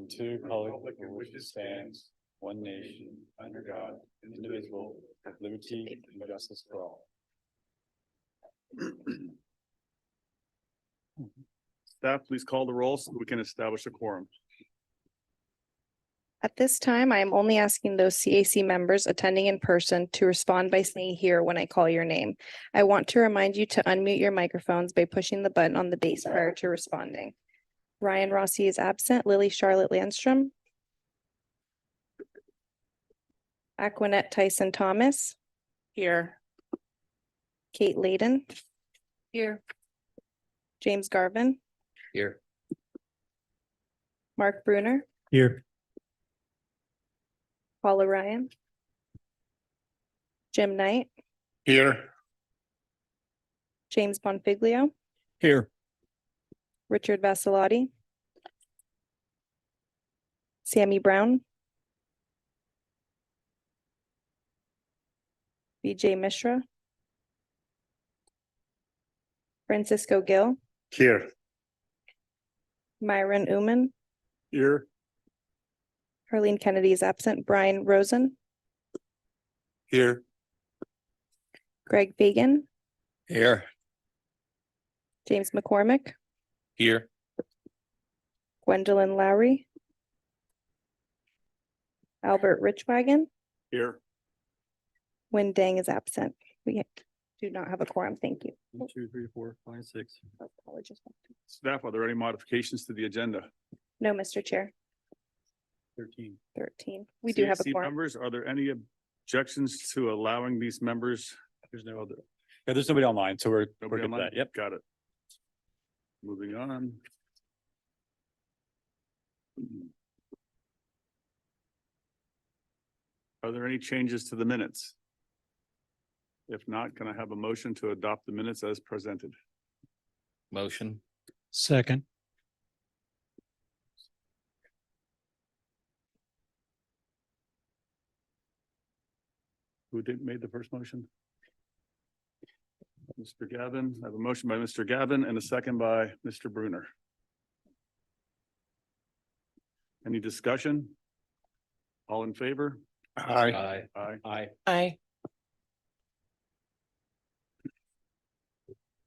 and to the republic for which it stands, one nation, under God, indivisible, with liberty and justice for all. Staff, please call the roll so we can establish a quorum. At this time, I am only asking those CAC members attending in person to respond by saying here when I call your name. I want to remind you to unmute your microphones by pushing the button on the base prior to responding. Ryan Rossi is absent. Lily Charlotte Landstrom. Aquanette Tyson Thomas. Here. Kate Layden. Here. James Garvin. Here. Mark Bruner. Here. Paula Ryan. Jim Knight. Here. James Bonfiglio. Here. Richard Vassilotti. Sammy Brown. BJ Mishra. Francisco Gill. Here. Myron Uman. Here. Harleen Kennedy is absent. Brian Rosen. Here. Greg Fagan. Here. James McCormick. Here. Gwendolyn Lowry. Albert Richwagon. Here. Win Dang is absent. We do not have a quorum. Thank you. 1, 2, 3, 4, 5, 6. Apologies. Staff, are there any modifications to the agenda? No, Mr. Chair. 13. 13. We do have a CAC quorum. Members, are there any objections to allowing these members? There's no other. Yeah, there's nobody online, so we're Nobody good with online? that. Yep. Got it. Moving on. Are there any changes to the minutes? If not, can I have a motion to adopt the minutes as presented? Motion. Second. Made the first motion? Mr. Gavin, I have a motion by Mr. Gavin and a second by Mr. Bruner. Any discussion? All in favor? Aye. Aye. Aye. Aye.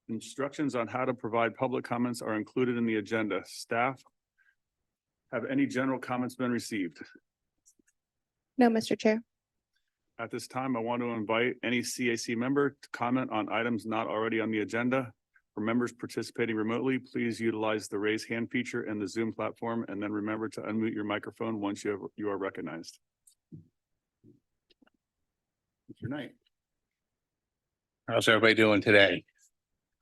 Instructions on how to provide public comments are included in the agenda. Staff, have any general comments been received? No, Mr. Chair. At this time, I want to invite any CAC member to comment on items not already on the agenda. For members participating remotely, please utilize the raise hand feature in the Zoom platform and then remember to unmute your microphone once you are recognized. Mr. Knight. How's everybody doing today?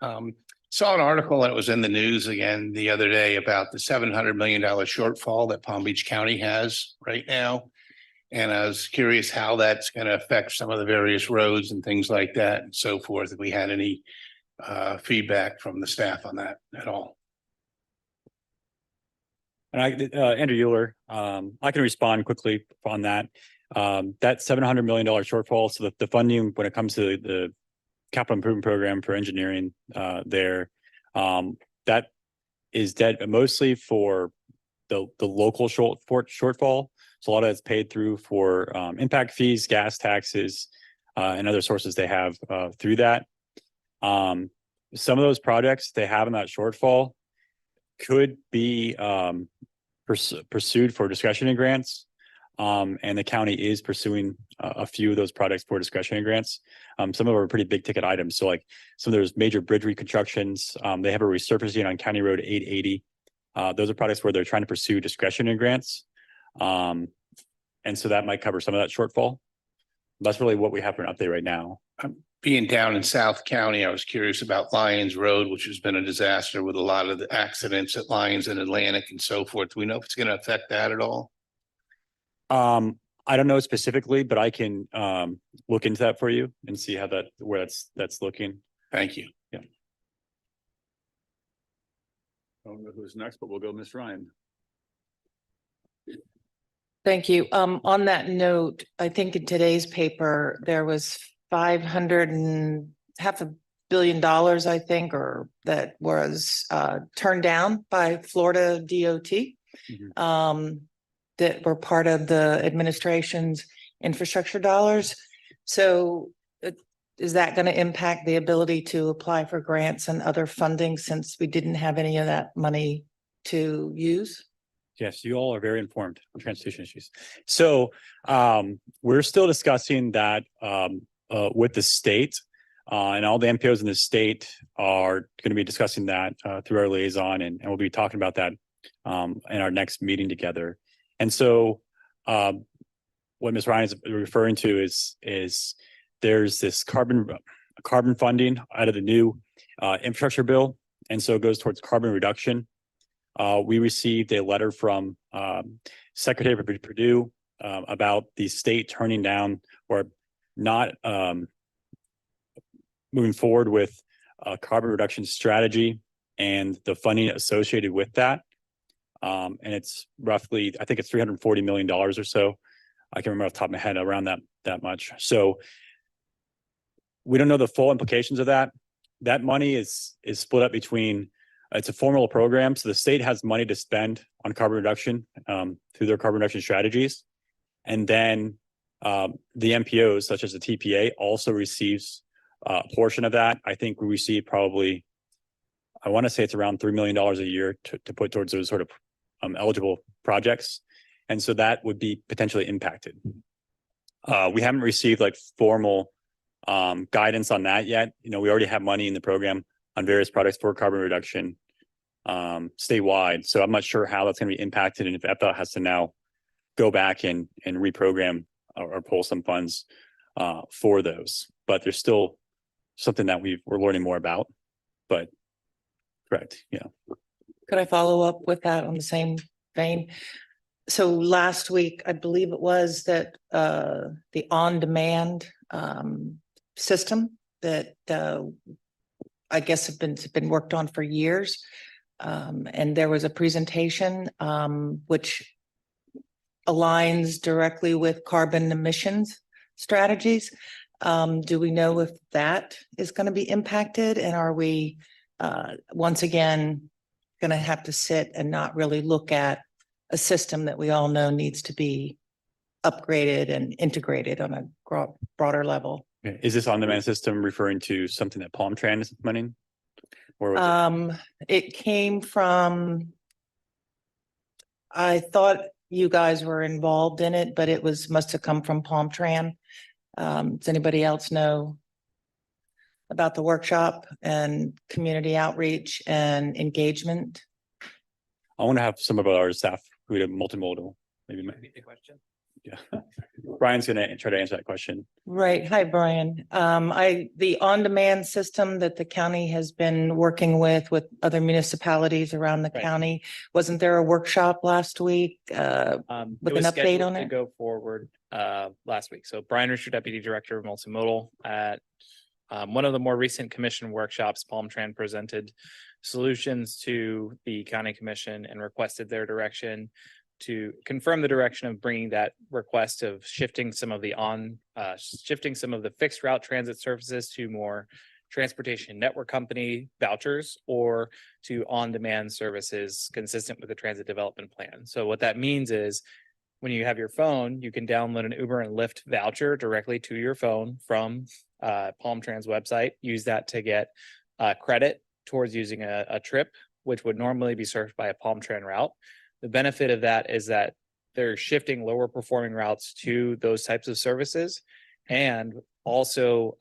Saw an article that was in the news again the other day about the $700 million shortfall that Palm Beach County has right now. And I was curious how that's going to affect some of the various roads and things like that and so forth. If we had any feedback from the staff on that at all. And Andrew Euler, I can respond quickly on that. That $700 million shortfall. So the funding when it comes to the capital improvement program for engineering there, that is dead mostly for the local shortfall. So a lot of it's paid through for impact fees, gas taxes, and other sources they have through that. Some of those projects they have in that shortfall could be pursued for discretionary grants. And the county is pursuing a few of those projects for discretionary grants. Some of them are pretty big ticket items. So like some of those major bridge reconstructions, they have a resurfacing on County Road 880. Those are projects where they're trying to pursue discretionary grants. And so that might cover some of that shortfall. That's really what we have for an update right now. Being down in South County, I was curious about Lyons Road, which has been a disaster with a lot of the accidents at Lyons and Atlantic and so forth. Do we know if it's going to affect that at all? I don't know specifically, but I can look into that for you and see how where that's looking. Thank you. Yeah. I don't know who's next, but we'll go Ms. Ryan. Thank you. On that note, I think in today's paper, there was $500 million, I think, or that was turned down by Florida DOT. Mhm. That were part of the administration's infrastructure dollars. So is that going to impact the ability to apply for grants and other funding since we didn't have any of that money to use? Yes, you all are very informed on transportation issues. So we're still discussing that with the state. And all the MPOs in the state are going to be discussing that through our liaison, and we'll be talking about that in our next meeting together. And so what Ms. Ryan is referring to is there's this carbon funding out of the new infrastructure bill, and so it goes towards carbon reduction. We received a letter from Secretary Purdue about the state turning down or not moving forward with a carbon reduction strategy and the funding associated with that. And it's roughly, I think it's $340 million or so. I can remember off the top of my head around that much. So we don't know the full implications of that. That money is split up between, it's a formula program. So the state has money to spend on carbon reduction through their carbon reduction strategies. And then the MPOs, such as the TPA, also receives a portion of that. I think we receive probably, I want to say it's around $3 million a year to put towards those sort of eligible projects. And so that would be potentially impacted. We haven't received like formal guidance on that yet. You know, we already have money in the program on various projects for carbon reduction statewide. So I'm not sure how that's going to be impacted and if EPA has to now go back and reprogram or pull some funds for those. But there's still something that we're learning more about. But correct, yeah. Could I follow up with that on the same vein? So last week, I believe it was that the on-demand system that I guess have been worked on for years. And there was a presentation which aligns directly with carbon emissions strategies. Do we know if that is going to be impacted? And are we once again going to have to sit and not really look at a system that we all know needs to be upgraded and integrated on a broader level? Is this on-demand system referring to something that Palm Tran is implementing? Or was It came from, I thought you guys were involved in it, but it must have come from Palm Tran. Does anybody else know about the workshop and community outreach and engagement? I want to have some of our staff who did multimodal, maybe The question. yeah. Brian's going to try to answer that question. Right. Hi, Brian. The on-demand system that the county has been working with other municipalities around the Right. county. Wasn't there a workshop last week? With It an was update scheduled on to it? go forward last week. So Brian Risher, Deputy Director of Multimodal at one of the more recent commission workshops, Palm Tran presented solutions to the county commission and requested their direction to confirm the direction of bringing that request of shifting some of the fixed route transit services to more transportation network company vouchers or to on-demand services consistent with the transit development plan. So what that means is when you have your phone, you can download an Uber and Lyft voucher directly to your phone from Palm Tran's website, use that to get credit towards using a trip, which would normally be served by a Palm Tran route. The benefit of that is that they're shifting lower performing routes to those types of services and also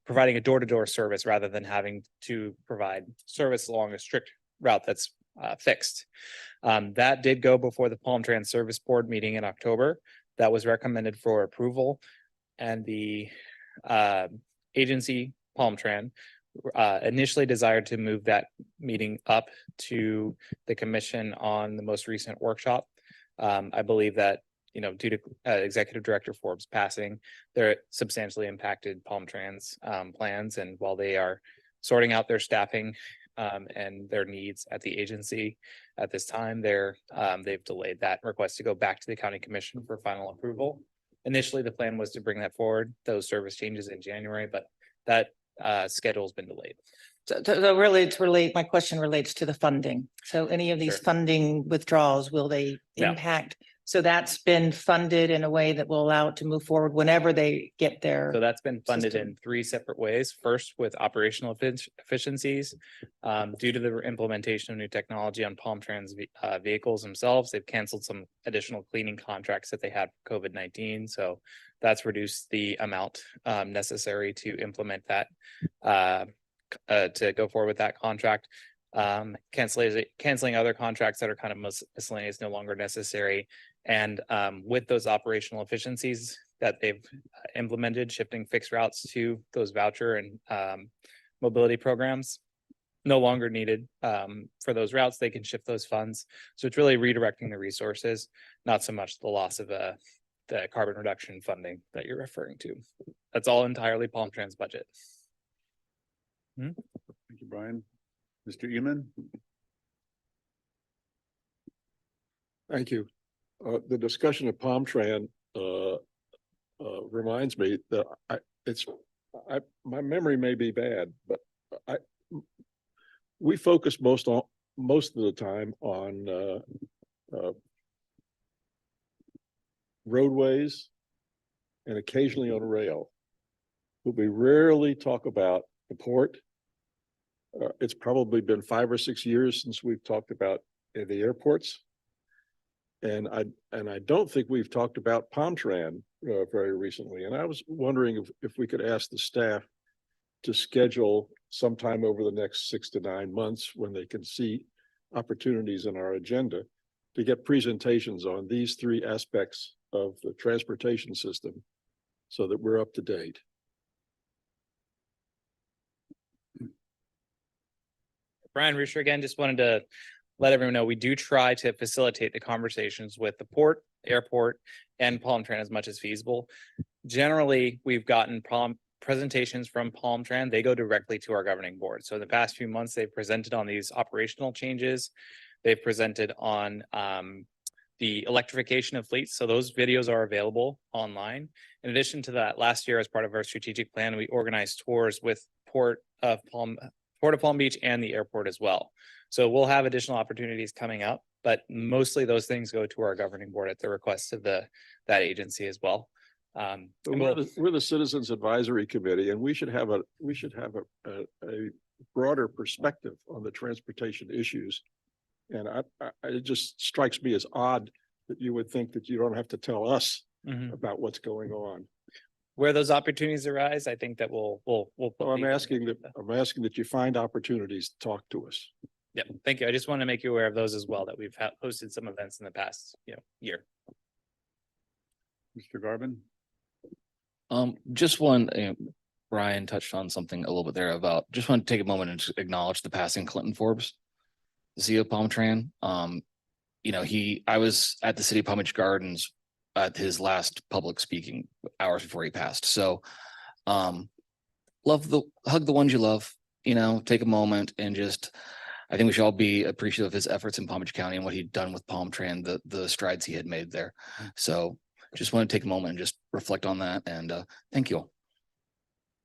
providing a door-to-door service rather than having to provide service along a strict route that's fixed. That did go before the Palm Tran Service Board meeting in October. That was recommended for approval. And the agency, Palm Tran, initially desired to move that meeting up to the commission on the most recent workshop. I believe that, you know, due to Executive Director Forbes passing, they're substantially impacted Palm Tran's plans. And while they are sorting out their staffing and their needs at the agency at this time, they've delayed that request to go back to the county commission for final approval. Initially, the plan was to bring that forward, those service changes in January, but that schedule has been delayed. So really, my question relates to the funding. So any of these Sure. funding withdrawals, will they No. impact? So that's been funded in a way that will allow it to move forward whenever they get there. So that's been funded system. in three separate ways. First, with operational efficiencies. Due to the implementation of new technology on Palm Trans vehicles themselves, they've canceled some additional cleaning contracts that they had for COVID-19. So that's reduced the amount necessary to implement that, to go forward with that contract. Canceling other contracts that are kind of miscellaneous, no longer necessary. And with those operational efficiencies that they've implemented, shifting fixed routes to those voucher and mobility programs, no longer needed for those routes. They can shift those funds. So it's really redirecting the resources, not so much the loss of the carbon reduction funding that you're referring to. That's all entirely Palm Trans budget. Thank you, Brian. Mr. Eman? Thank you. The discussion of Palm Tran reminds me that my memory may be bad, but we focus most of the time on roadways and occasionally on rail. But we rarely talk about the port. It's probably been 5 or 6 years since we've talked about the airports. And I don't think we've talked about Palm Tran very recently. And I was wondering if we could ask the staff to schedule sometime over the next 6 to 9 months when they can see opportunities in our agenda to get presentations on these 3 aspects of the transportation system so that we're up to date. Brian Rusher again, just wanted to let everyone know we do try to facilitate the conversations with the port, airport, and Palm Tran as much as feasible. Generally, we've gotten presentations from Palm Tran. They go directly to our governing board. So in the past few months, they've presented on these operational changes. They've presented on the electrification of fleets. So those videos are available online. In addition to that, last year, as part of our strategic plan, we organized tours with Port of Palm Beach and the airport as well. So we'll have additional opportunities coming up, but mostly those things go to our governing board at the request of that agency as well. We're the Citizens Advisory Committee, and we should have a broader perspective on the transportation issues. And it just strikes me as odd that you would think that you don't have to tell us about what's going on. Where those opportunities arise, I think that we'll. So I'm asking that you find opportunities to talk to us. Yeah, thank you. I just want to make you aware of those as well, that we've hosted some events in the past, year. Mr. Garvin? Just one, Brian touched on something a little bit there about, just want to take a moment and acknowledge the passing of Clinton Forbes, the CEO of Palm Tran. I was at the City of Palm Beach Gardens at his last public speaking hours before he passed. So, hug the ones you love, take a moment and I think we should all be appreciative of his efforts in Palm Beach County and what he'd done with Palm Tran, the strides he had made there. So just want to take a moment and just reflect on that. And thank you all.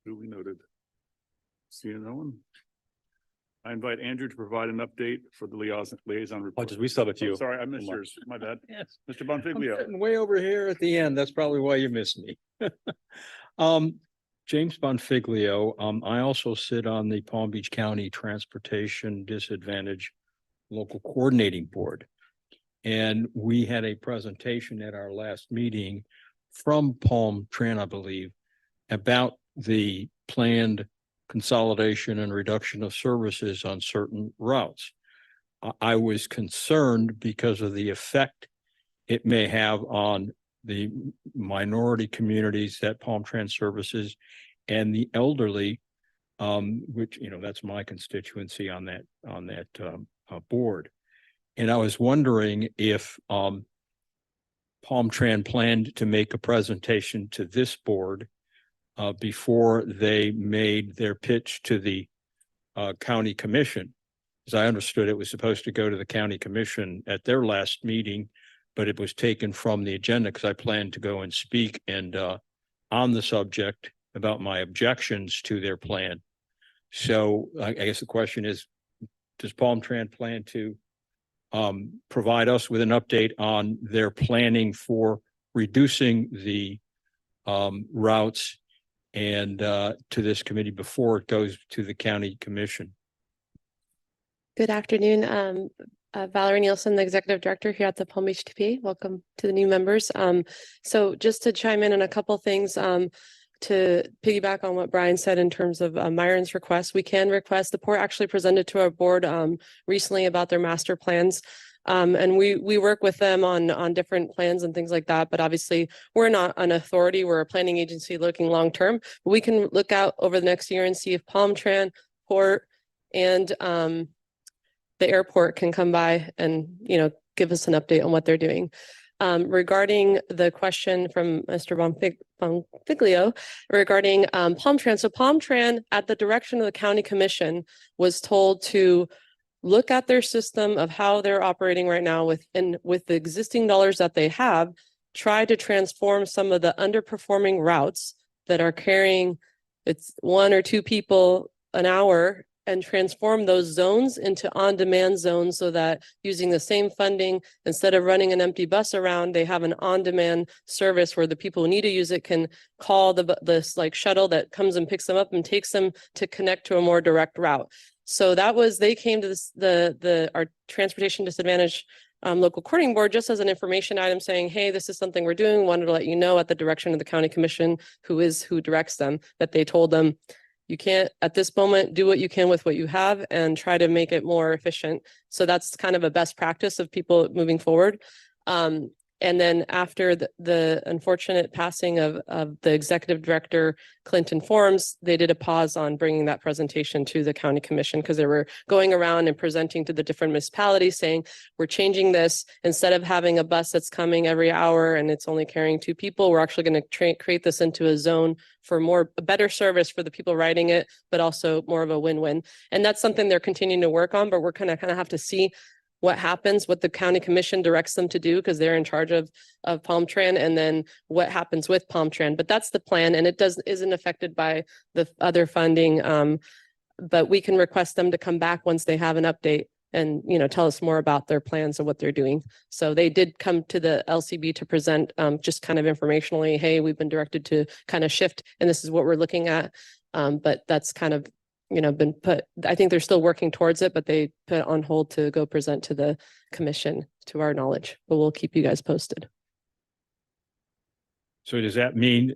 Duly noted. Seeing no one. I invite Andrew to provide an update for the liaison report. We still have a few. Sorry, I missed yours. My bad. Yes. Mr. I'm Bonfiglio. sitting way over here at the end. That's probably why you missed me. James Bonfiglio. I also sit on the Palm Beach County Transportation Disadvantage Local Coordinating Board. And we had a presentation at our last meeting from Palm Tran, I believe, about the planned consolidation and reduction of services on certain routes. I was concerned because of the effect it may have on the minority communities that Palm Tran services and the elderly, which, that's my constituency on that board. And I was wondering if Palm Tran planned to make a presentation to this board before they made their pitch to the county commission. As I understood, it was supposed to go to the county commission at their last meeting, but it was taken from the agenda because I planned to go and speak on the subject about my objections to their plan. So I guess the question is, does Palm Tran plan to provide us with an update on their planning for reducing the routes and to this committee before it goes to the county commission? Good afternoon. Valerie Nielsen, the Executive Director here at the Palm Beach TPA. Welcome to the new members. So just to chime in on a couple things, to piggyback on what Brian said in terms of Myron's request, we can request, the port actually presented to our board recently about their master plans. And we work with them on different plans and things like that, but obviously we're not an authority, we're a planning agency looking long-term. We can look out over the next year and see if Palm Tran, port, and the airport can come by and, you know, give us an update on what they're doing. Regarding the question from Mr. Bonfiglio regarding Palm Tran. So Palm Tran, at the direction of the county commission, was told to look at their system of how they're operating right now with the existing dollars that they have, try to transform some of the underperforming routes that are carrying it's 1 or 2 people an hour, and transform those zones into on-demand zones so that using the same funding, instead of running an empty bus around, they have an on-demand service where the people who need to use it can call this like shuttle that comes and picks them up and takes them to connect to a more direct route. So that was, they came to this, our transportation disadvantaged local coordinating board just as an information item saying, hey, this is something we're doing. Wanted to let you know at the direction of the county commission, who directs them, that they told them, you can't at this moment do what you can with what you have and try to make it more efficient. So that's kind of a best practice of people moving forward. And then after the unfortunate passing of the executive director, Clinton Forms, they did a pause on bringing that presentation to the county commission because they were going around and presenting to the different municipalities saying, we're changing this. Instead of having a bus that's coming every hour and it's only carrying 2 people, we're actually going to create this into a zone for a better service for the people riding it, but also more of a win-win. And that's something they're continuing to work on, but we're kind of have to see what happens, what the county commission directs them to do, because they're in charge of Palm Tran, and then what happens with Palm Tran. But that's the plan, and it isn't affected by the other funding. But we can request them to come back once they have an update and, you know, tell us more about their plans and what they're doing. So they did come to the LCB to present just kind of informationally, hey, we've been directed to kind of shift, and this is what we're looking at. But that's kind of, you know, been put, I think they're still working towards it, but they put it on hold to go present to the commission, to our knowledge, but we'll keep you guys posted. So does that mean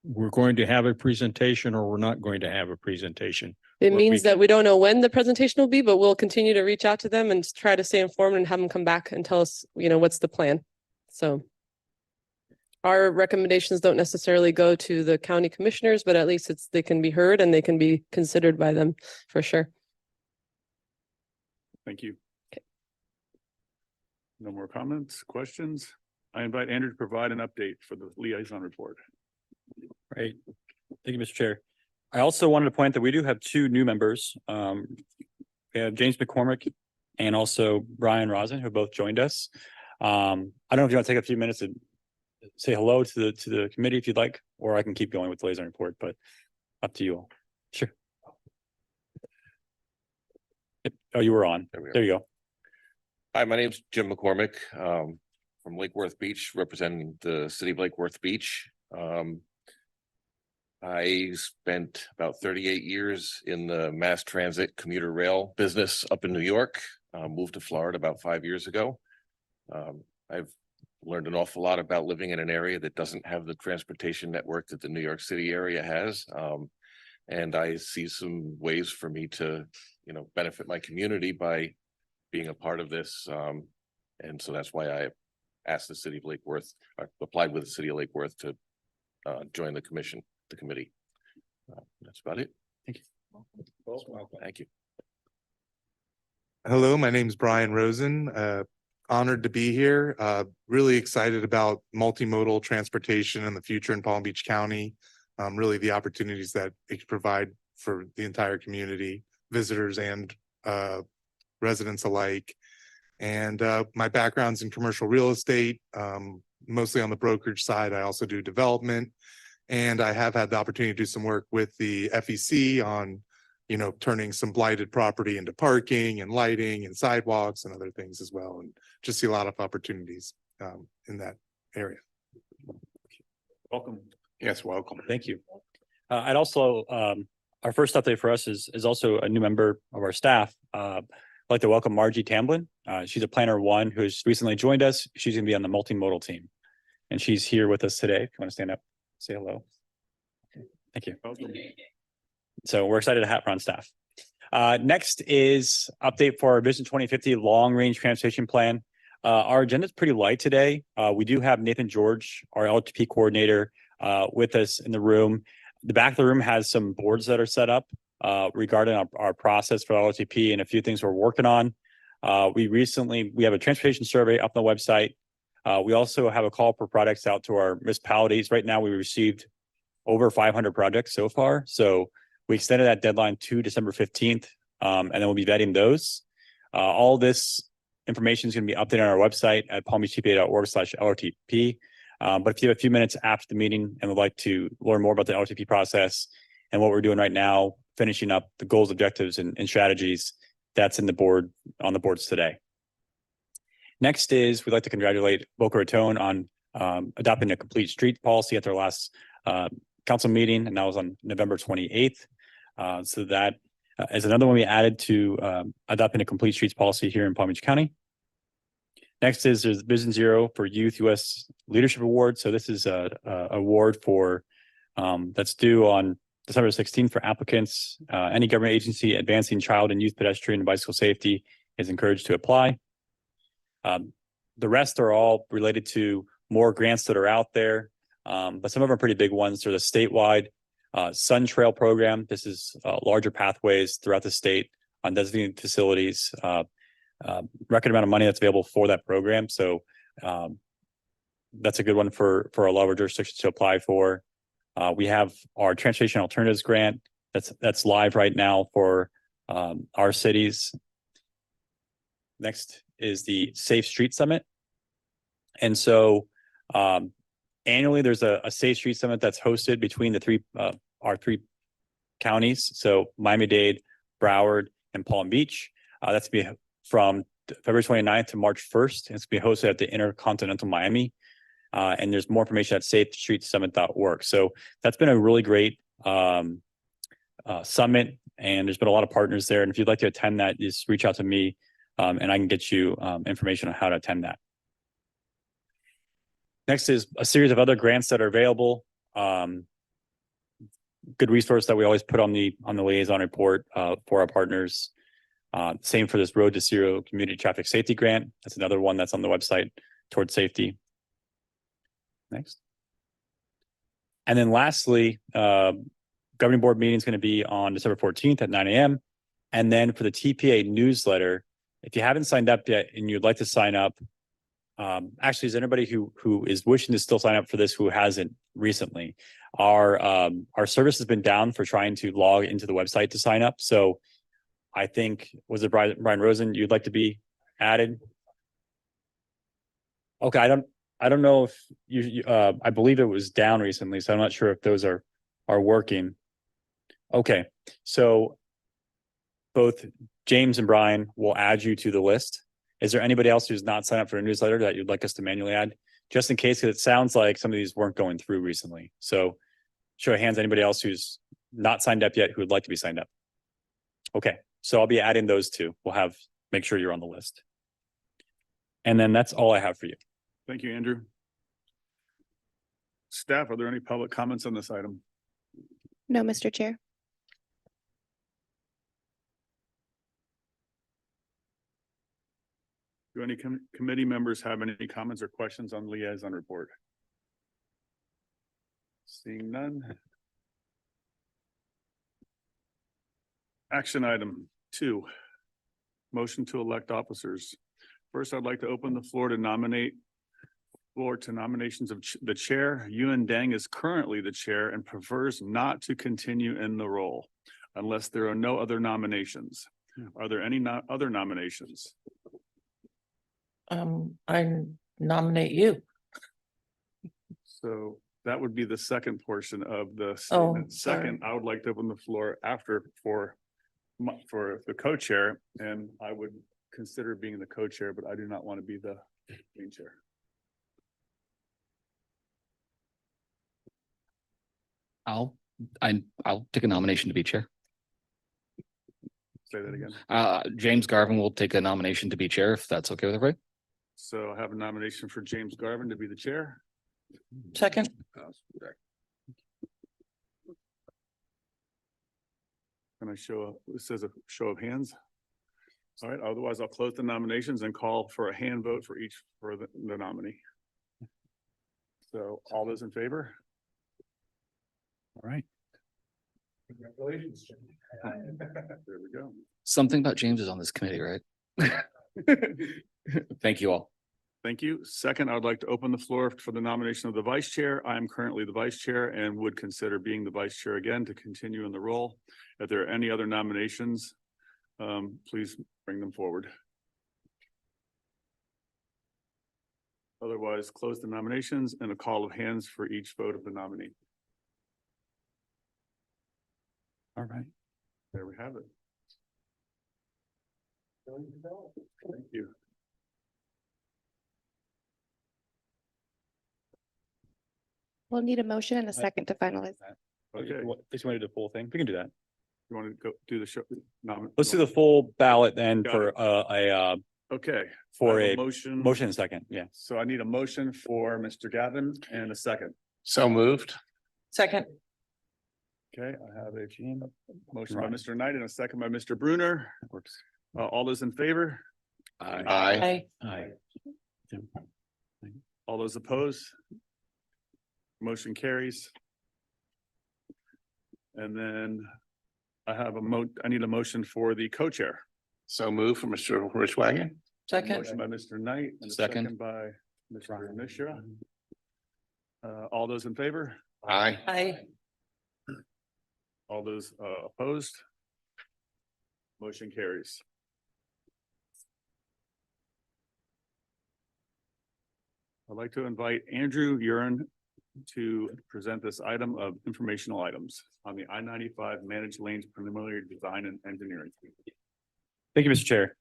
we're going to have a presentation or we're not going to have a presentation? It Or means we- that we don't know when the presentation will be, but we'll continue to reach out to them and try to stay informed and have them come back and tell us, you know, what's the plan. So our recommendations don't necessarily go to the county commissioners, but at least they can be heard and they can be considered by them for sure. Thank you. No more comments, questions? I invite Andrew to provide an update for the liaison report. Right. Thank you, Mr. Chair. I also wanted to point that we do have 2 new members. We have James McCormick and also Brian Rosen, who both joined us. I don't know if you want to take a few minutes and say hello to the committee if you'd like, or I can keep going with the liaison report, but up to you all. Sure. Oh, you were on. There you go. Hi, my name's Jim McCormick, from Lake Worth Beach, representing the city of Lake Worth Beach. I spent about 38 years in the mass transit commuter rail business up in New York, moved to Florida about 5 years ago. I've learned an awful lot about living in an area that doesn't have the transportation network that the New York City area has. And I see some ways for me to, you know, benefit my community by being a part of this. And so that's why I asked the city of Lake Worth, applied with the city of Lake Worth to join the committee. That's about it. Thank you. Thank you. Hello, my name is Brian Rosen. Honored to be here. Really excited about multimodal transportation in the future in Palm Beach County. Really the opportunities that it could provide for the entire community, visitors and residents alike. And my background's in commercial real estate, mostly on the brokerage side. I also do development, and I have had the opportunity to do some work with the FEC on turning some blighted property into parking and lighting and sidewalks and other things as well. And just see a lot of opportunities in that area. Welcome. Yes, welcome. Thank you. I'd also, our first update for us is also a new member of our staff. I'd like to welcome Margie Tamblin. She's a planner one who's recently joined us. She's going to be on the multimodal team. And she's here with us today. If you want to stand up, say hello. Thank you. Welcome. So we're excited to have her on staff. Next is update for our Vision 2050 Long Range Transportation Plan. Our agenda is pretty light today. We do have Nathan George, our LTP coordinator, with us in the room. The back of the room has some boards that are set up regarding our process for LTP and a few things we're working on. We have a transportation survey up on the website. We also have a call for products out to our municipalities. Right now, we received over 500 projects so far. So we extended that deadline to December 15th, and then we'll be vetting those. All this information is going to be updated on our website at palmbeachtpa.org/LRTP. But if you have a few minutes after the meeting and would like to learn more about the LRTP process and what we're doing right now, finishing up the goals, objectives, and strategies, that's on the boards today. Next is we'd like to congratulate Boca Raton on adopting a complete street policy at their last council meeting, and that was on November 28th. So that is another one we added to adopting a complete streets policy here in Palm Beach County. Next is there's Vision Zero for Youth U.S. Leadership Award. So this is a award for that's due on December 16th for applicants. Any government agency advancing child and youth pedestrian and bicycle safety is encouraged to apply. The rest are all related to more grants that are out there. But some of them are pretty big ones. There's a statewide Sun Trail program. This is larger pathways throughout the state on designated facilities. Record amount of money that's available for that program. So that's a good one for a lot of our jurisdictions to apply for. We have our Transportation Alternatives Grant that's live right now for our cities. Next is the Safe Street Summit. And so annually, there's a Safe Street Summit that's hosted between our three counties. So Miami-Dade, Broward, and Palm Beach. That's be from February 29th to March 1st. It's going to be hosted at the Intercontinental Miami. And there's more information at safestreetsummit.org. So that's been a really great summit, and there's been a lot of partners there. And if you'd like to attend that, just reach out to me, and I can get you information on how to attend that. Next is a series of other grants that are available. Good resource that we always put on the liaison report for our partners. Same for this Road to Zero Community Traffic Safety Grant. That's another one that's on the website towards safety. Next. And then lastly, governing board meeting is going to be on December 14th at 9 a.m. And then for the TPA newsletter, if you haven't signed up yet and you'd like to sign up, actually, is anybody who is wishing to still sign up for this who hasn't recently? Our service has been down for trying to log into the website to sign up. So I think, was it Brian Rosen, you'd like to be added? Okay, I don't know if you I believe it was down recently, so I'm not sure if those are working. Okay, so both James and Brian will add you to the list. Is there anybody else who's not signed up for a newsletter that you'd like us to manually add? Just in case, because it sounds like some of these weren't going through recently. So show of hands, anybody else who's not signed up yet who would like to be signed up? Okay, so I'll be adding those two. We'll make sure you're on the list. And then that's all I have for you. Thank you, Andrew. Staff, are there any public comments on this item? No, Mr. Chair. Do any committee members have any comments or questions on liaison report? Seeing none. Action item 2, motion to elect officers. First, I'd like to open the floor to nominations of the chair. Yuen Deng is currently the chair and prefers not to continue in the role unless there are no other nominations. Are there any other nominations? I nominate you. So that would be the second portion of the Oh, statement. Second, I would like to open the floor for for the co-chair, and I would consider being the co-chair, but I do not want to be the main chair. I'll take a nomination to be chair. Say that again. James Garvin will take a nomination to be chair, if that's okay with everybody. So I have a nomination for James Garvin to be the chair. Second, Can I it says a show of hands? All right, otherwise I'll close the nominations and call for a hand vote for the nominee. So all those in favor? All right. Congratulations. There we go. Something about James is on this committee, right? Thank you all. Thank you. Second, I would like to open the floor for the nomination of the vice chair. I am currently the vice chair and would consider being the vice chair again to continue in the role. If there are any other nominations, please bring them forward. Otherwise, close the nominations and a call of hands for each vote of the nominee. All right. There we have it. Thank you. We'll need a motion and a second to finalize. Okay, Just want to do the full thing. We can do that. you want to go do the show? Let's do the full ballot then Got for it. Okay. for I have a motion and a second. Yeah. So I need a motion for Mr. Gavin and a second. So moved. second, Okay, I have a motion by Right. Mr. Knight and a second by Mr. Bruner. Works. All those in favor? Aye. I, Aye. All those opposed? Motion carries. And then I need a motion for the co-chair. So moved from Mr. Rishwagen. second, Motion by Mr. Knight and a Second. second by Mr. Mishra. All those in favor? Aye. I, All those opposed? Motion carries. I'd like to invite Andrew Uren to present this item of informational items on the I-95 managed lanes preliminary design and engineering. Thank you, Mr. Chair.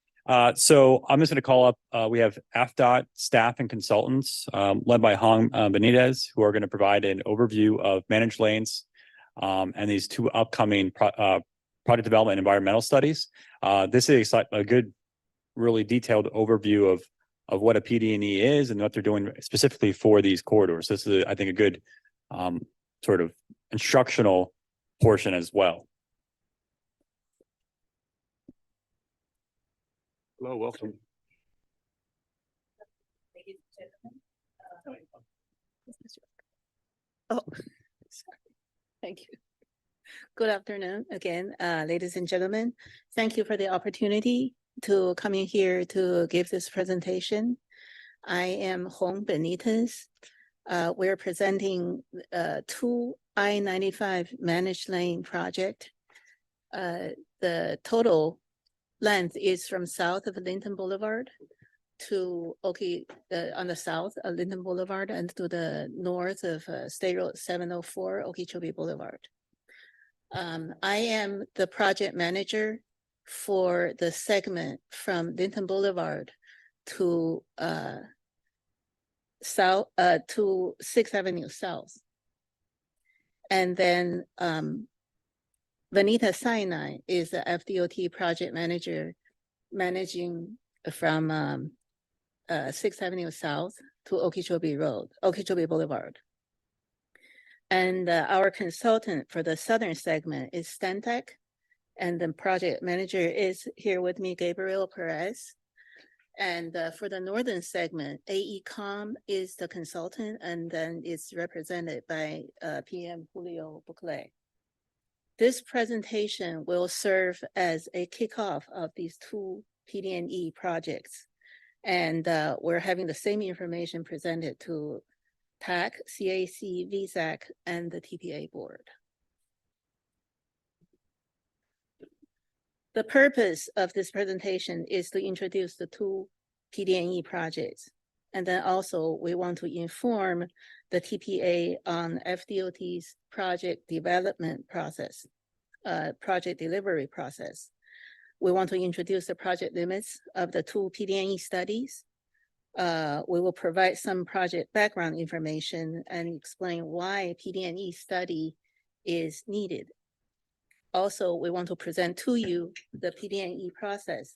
So I'm just going to call up, we have AFDOT staff and consultants, led by Hong Benitez, who are going to provide an overview of managed lanes, and these two upcoming product development and environmental studies. This is a good, really detailed overview of what a PD&E is and what they're doing specifically for these corridors. This is, I think, a good sort of instructional portion as well. Hello, welcome. Oh, thank you. Good afternoon again, ladies and gentlemen. Thank you for the opportunity to come in here to give this presentation. I am Hong Benitez. We're presenting two I-95 managed lane project. The total length is from south of Lincoln Boulevard to on the south of Lincoln Boulevard and to the north of State Road 704 Okeechobee Boulevard. I am the project manager for the segment from Lincoln Boulevard to south to 6th Avenue South. And then Vanita Sinai is the FDOT project manager managing from 6th Avenue South to Okeechobee Boulevard. And our consultant for the southern segment is Stantec. And the project manager is here with me, Gabriel Perez. And for the northern segment, AECOM is the consultant, and then it's represented by PM Julio Bucle. This presentation will serve as a kickoff of these two PD&E projects. And we're having the same information presented to TAC, CAC, VSAC, and the TPA board. The purpose of this presentation is to introduce the two PD&E projects. And then also we want to inform the TPA on FDOT's project development process, project delivery process. we want to introduce the project limits of the two PD&E studies. We will provide some project background information and explain why PD&E study is needed. Also, we want to present to you the PD&E process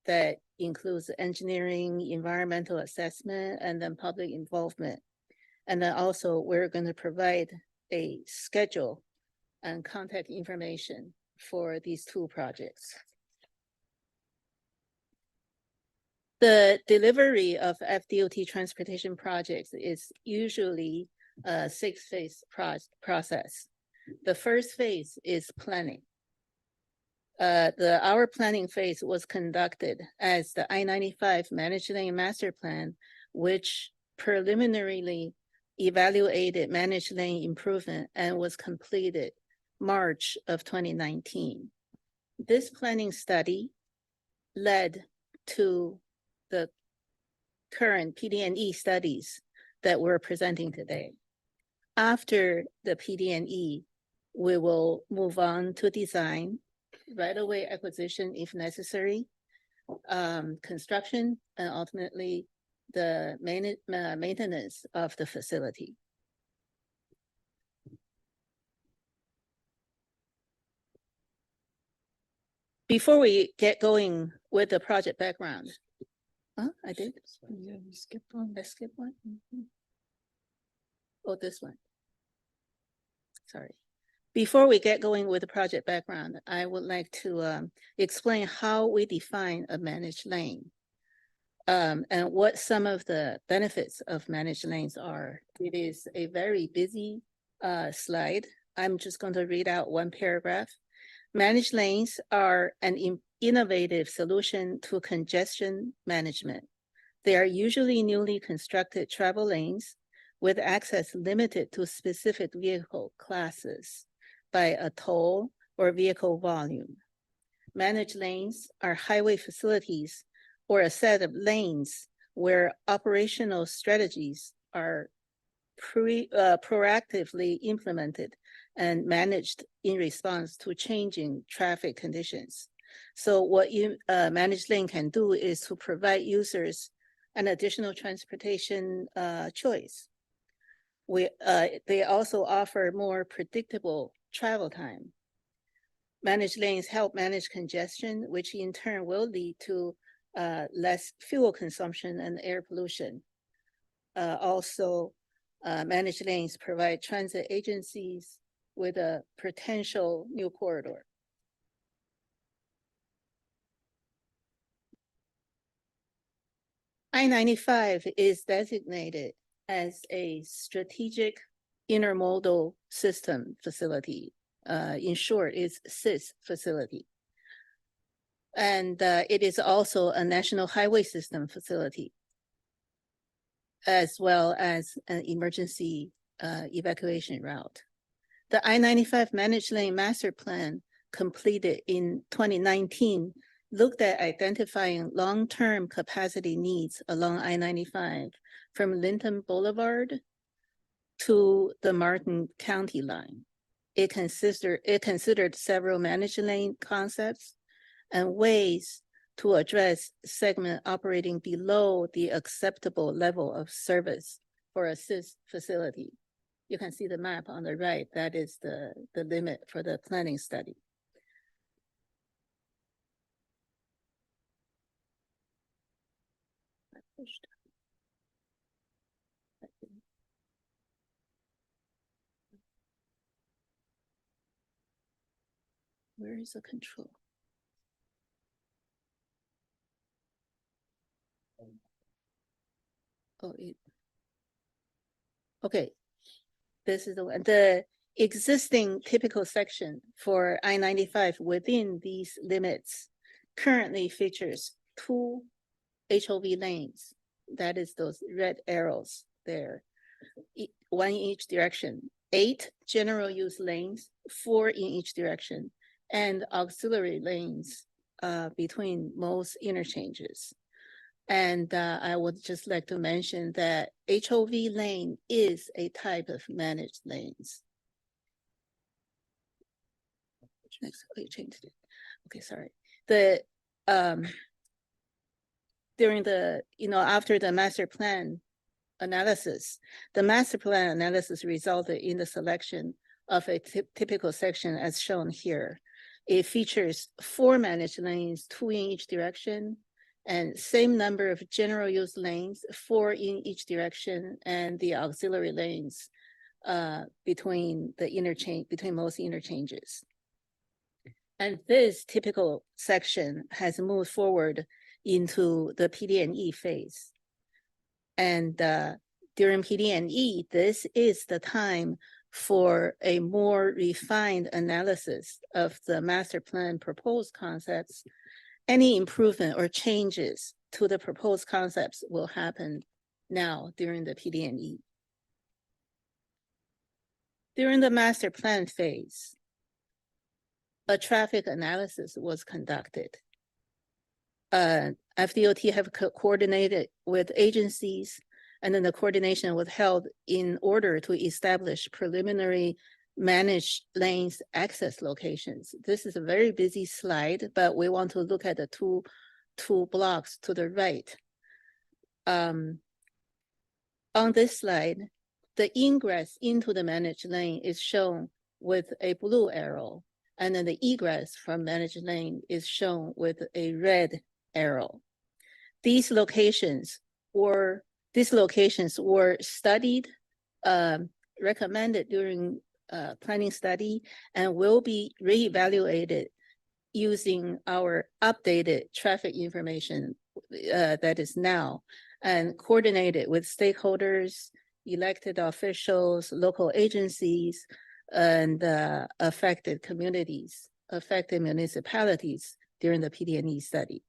that includes engineering, environmental assessment, and then public involvement. And then also, we're going to provide a schedule and contact information for these two projects. The delivery of FDOT transportation projects is usually a 6-phase process. The first phase is planning. Our planning phase was conducted as the I-95 Managed Lane Master Plan, which preliminarily evaluated managed lane improvement and was completed March of 2019. This planning study led to the current PD&E studies that we're presenting today. After the PD&E, we will move on to design, right-of-way acquisition if necessary, construction, and ultimately the maintenance of the facility. Before we get going with the project background, I did. Yeah, you skipped one. I skipped one. Oh, this one. Sorry. Before we get going with the project background, I would like to explain how we define a managed lane and what some of the benefits of managed lanes are. It is a very busy slide. I'm just going to read out one paragraph. Managed lanes are an innovative solution to congestion management. They are usually newly constructed travel lanes with access limited to specific vehicle classes by a toll or vehicle volume. Managed lanes are highway facilities or a set of lanes where operational strategies are proactively implemented and managed in response to changing traffic conditions. So what managed lane can do is to provide users an additional transportation choice. They also offer more predictable travel time. Managed lanes help manage congestion, which in turn will lead to less fuel consumption and air pollution. Also, managed lanes provide transit agencies with a potential new corridor. I-95 is designated as a strategic intermodal system facility. In short, it's SIS facility. And it is also a national highway system facility, as well as an emergency evacuation route. The I-95 Managed Lane Master Plan, completed in 2019, looked at identifying long-term capacity needs along I-95 from Linton Boulevard to the Martin County line. It considered several managed lane concepts and ways to address segment operating below the acceptable level of service for a SIS facility. You can see the map on the right. That is the limit for the planning study. Where is the control? Oh, okay. This is the one. The existing typical section for I-95 within these limits currently features 2 HOV lanes. That is those red arrows there, 1 in each direction, 8 general use lanes, 4 in each direction, and auxiliary lanes between most interchanges. And I would just like to mention that HOV lane is a type of managed lanes. Next, we changed it. Okay, sorry. The during the, after the master plan analysis, the master plan analysis resulted in the selection of a typical section as shown here. It features 4 managed lanes, 2 in each direction, and same number of general use lanes, 4 in each direction, and the auxiliary lanes between most interchanges. And this typical section has moved forward into the PD&E phase. And during PD&E, this is the time for a more refined analysis of the master plan proposed concepts. Any improvement or changes to the proposed concepts will happen now during the PD&E. During the master plan phase, a traffic analysis was conducted. FDOT have coordinated with agencies, and then the coordination was held in order to establish preliminary managed lanes access locations. This is a very busy slide, but we want to look at the two blocks to the right. On this slide, the ingress into the managed lane is shown with a blue arrow, and then the egress from managed lane is shown with a red arrow. These locations were studied, recommended during planning study, and will be reevaluated using our updated traffic information that is now, and coordinated with stakeholders, elected officials, local agencies, and affected communities, affected municipalities during the PD&E study.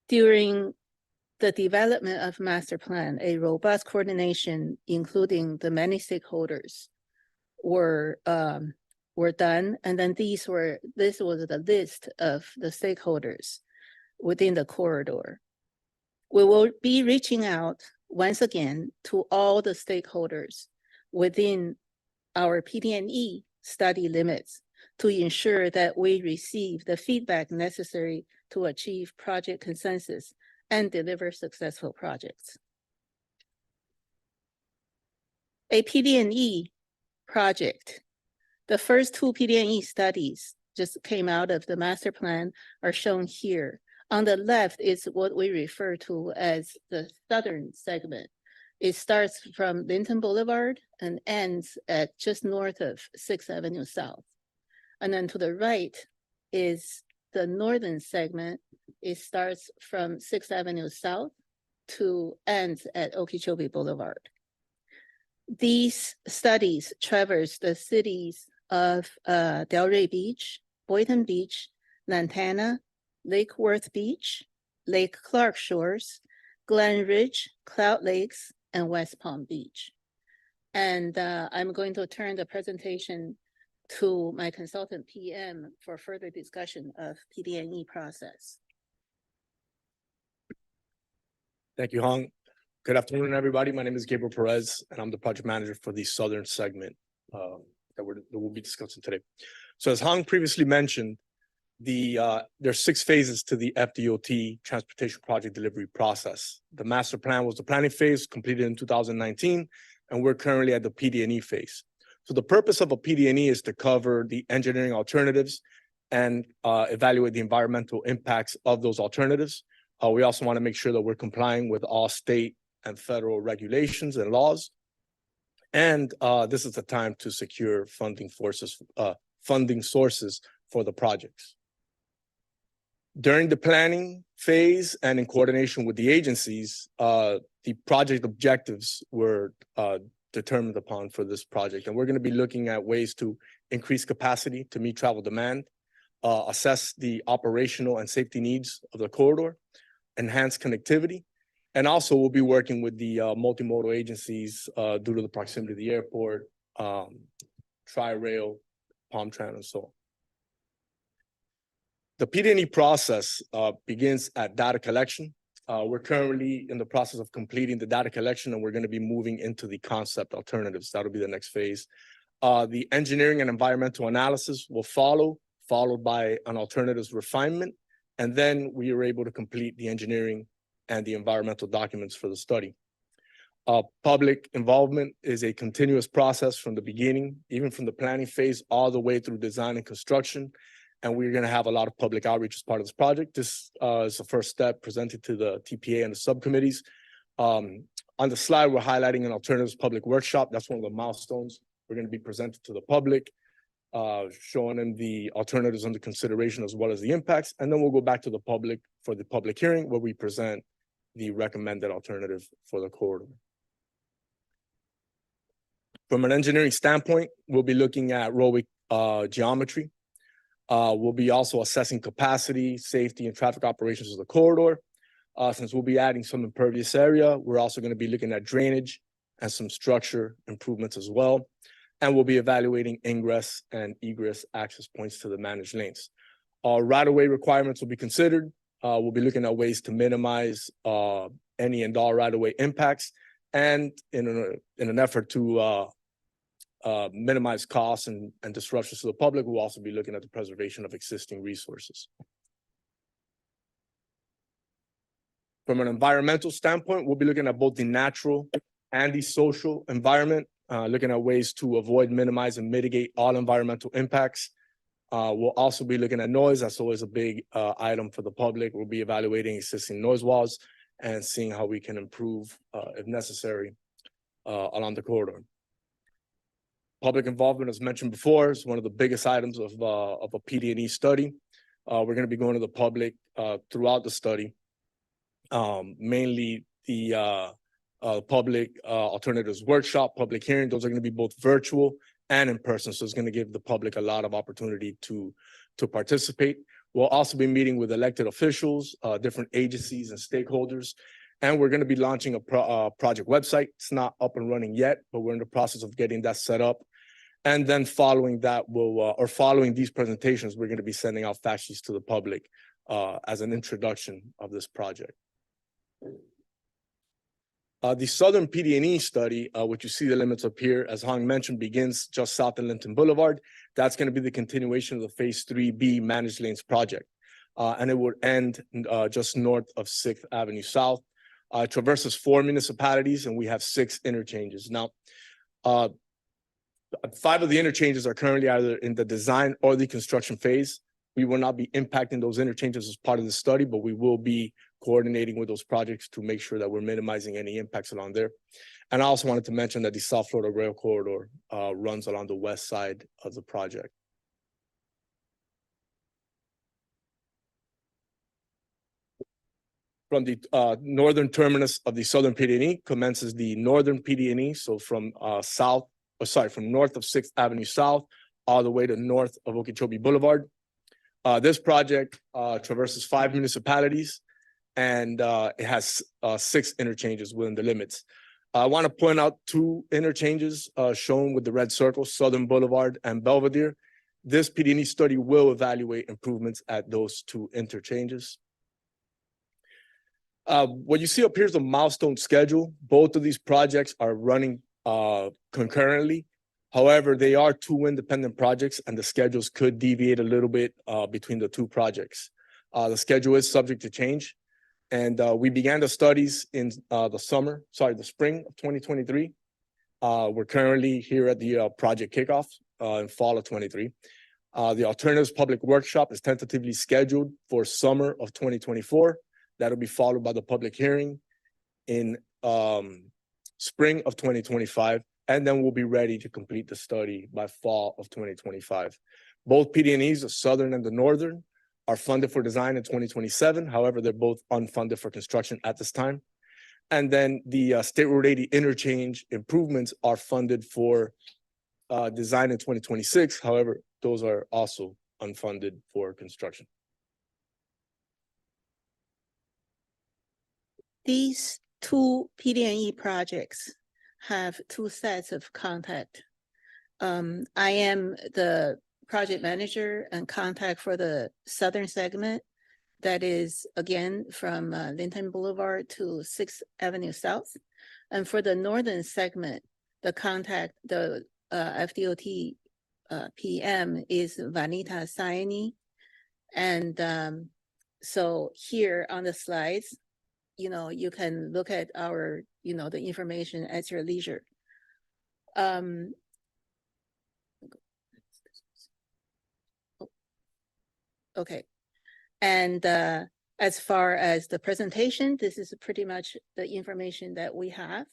During the development of master plan, a robust coordination, including the many stakeholders, were done, and then this was the list of the stakeholders within the corridor. We will be reaching out once again to all the stakeholders within our PD&E study limits to ensure that we receive the feedback necessary to achieve project consensus and deliver successful projects. A PD&E project. The first 2 PD&E studies just came out of the master plan are shown here. On the left is what we refer to as the southern segment. It starts from Linton Boulevard and ends at just north of 6th Avenue South. And then to the right is the northern segment. It starts from 6th Avenue South to ends at Okeechobee Boulevard. These studies traverse the cities of Delray Beach, Boynton Beach, Lantana, Lake Worth Beach, Lake Clark Shores, Glen Ridge, Cloud Lakes, and West Palm Beach. And I'm going to turn the presentation to my consultant PM for further discussion of PD&E process. Thank you, Hong. Good afternoon, everybody. My name is Gabriel Perez, and I'm the project manager for the southern segment that we'll be discussing today. So as Hong previously mentioned, there's 6 phases to the FDOT transportation project delivery process. The master plan was the planning phase completed in 2019, and we're currently at the PD&E phase. So the purpose of a PD&E is to cover the engineering alternatives and evaluate the environmental impacts of those alternatives. We also want to make sure that we're complying with all state and federal regulations and laws. And this is the time to secure funding sources for the projects. During the planning phase and in coordination with the agencies, the project objectives were determined upon for this project. And we're going to be looking at ways to increase capacity to meet travel demand, assess the operational and safety needs of the corridor, enhance connectivity, and also we'll be working with the multimodal agencies due to the proximity of the airport, Tri-Rail, Palm Tran, and so on. The PD&E process begins at data collection. We're currently in the process of completing the data collection, and we're going to be moving into the concept alternatives. That'll be the next phase. The engineering and environmental analysis will follow followed by an alternatives refinement. And then we were able to complete the engineering and the environmental documents for the study. Public involvement is a continuous process from the beginning, even from the planning phase all the way through design and construction. And we're going to have a lot of public outreach as part of this project. This is the first step presented to the TPA and the subcommittees. On the slide, we're highlighting an alternatives public workshop. That's one of the milestones we're going to be presented to the public, showing them the alternatives under consideration as well as the impacts. And then we'll go back to the public for the public hearing where we present the recommended alternative for the corridor. From an engineering standpoint, we'll be looking at roadway geometry. We'll be also assessing capacity, safety, and traffic operations of the corridor. Since we'll be adding some impervious area, we're also going to be looking at drainage and some structure improvements as well. And we'll be evaluating ingress and egress access points to the managed lanes. Right-of-way requirements will be considered. We'll be looking at ways to minimize any and all right-of-way impacts. And in an effort to minimize costs and disruptions to the public, we'll also be looking at the preservation of existing resources. From an environmental standpoint, we'll be looking at both the natural and the social environment, looking at ways to avoid, minimize, and mitigate all environmental impacts. We'll also be looking at noise. That's always a big item for the public. We'll be evaluating existing noise walls and seeing how we can improve, if necessary, along the corridor. Public involvement, as mentioned before, is one of the biggest items of a PD&E study. We're going to be going to the public throughout the study, mainly the public alternatives workshop, public hearing. Those are going to be both virtual and in person, so it's going to give the public a lot of opportunity to participate. We'll also be meeting with elected officials, different agencies and stakeholders, and we're going to be launching a project website. It's not up and running yet, but we're in the process of getting that set up. And then following that, following these presentations, we're going to be sending out fact sheets to the public as an introduction of this project. The Southern PD&E study, which you see the limits up here, as Hong mentioned, begins just south of Linton Boulevard. That's going to be the continuation of the Phase 3B Managed Lanes project. And it would end just north of 6th Avenue South. It traverses 4 municipalities, and we have 6 interchanges. Now, 5 of the interchanges are currently either in the design or the construction phase. We will not be impacting those interchanges as part of the study, but we will be coordinating with those projects to make sure that we're minimizing any impacts along there. And I also wanted to mention that the South Florida Rail Corridor runs along the west side of the project. From the northern terminus of the Southern PD&E commences the Northern PD&E. So from from north of 6th Avenue South all the way to north of Okeechobee Boulevard. This project traverses 5 municipalities, and it has 6 interchanges within the limits. I want to point out 2 interchanges shown with the red circle, Southern Boulevard and Belvedere. This PD&E study will evaluate improvements at those 2 interchanges. What you see up here is a milestone schedule. Both of these projects are running concurrently. However, they are 2 independent projects, and the schedules could deviate a little bit between the 2 projects. The schedule is subject to change, and we began the studies in the spring of 2023. We're currently here at the project kickoff in fall of 23. The alternatives public workshop is tentatively scheduled for summer of 2024. That'll be followed by the public hearing in spring of 2025. And then we'll be ready to complete the study by fall of 2025. Both PD&Es, the Southern and the Northern, are funded for design in 2027. However, they're both unfunded for construction at this time. And then the State Road 80 interchange improvements are funded for design in 2026. However, those are also unfunded for construction. These 2 PD&E projects have 2 sets of contact. I am the project manager and contact for the southern segment. That is, again, from Linton Boulevard to 6th Avenue South. And for the northern segment, the contact, the FDOT PM is Vanita Sayani. And so here on the slides, you can look at our, the information at your leisure. Okay. And as far as the presentation, this is pretty much the information that we have.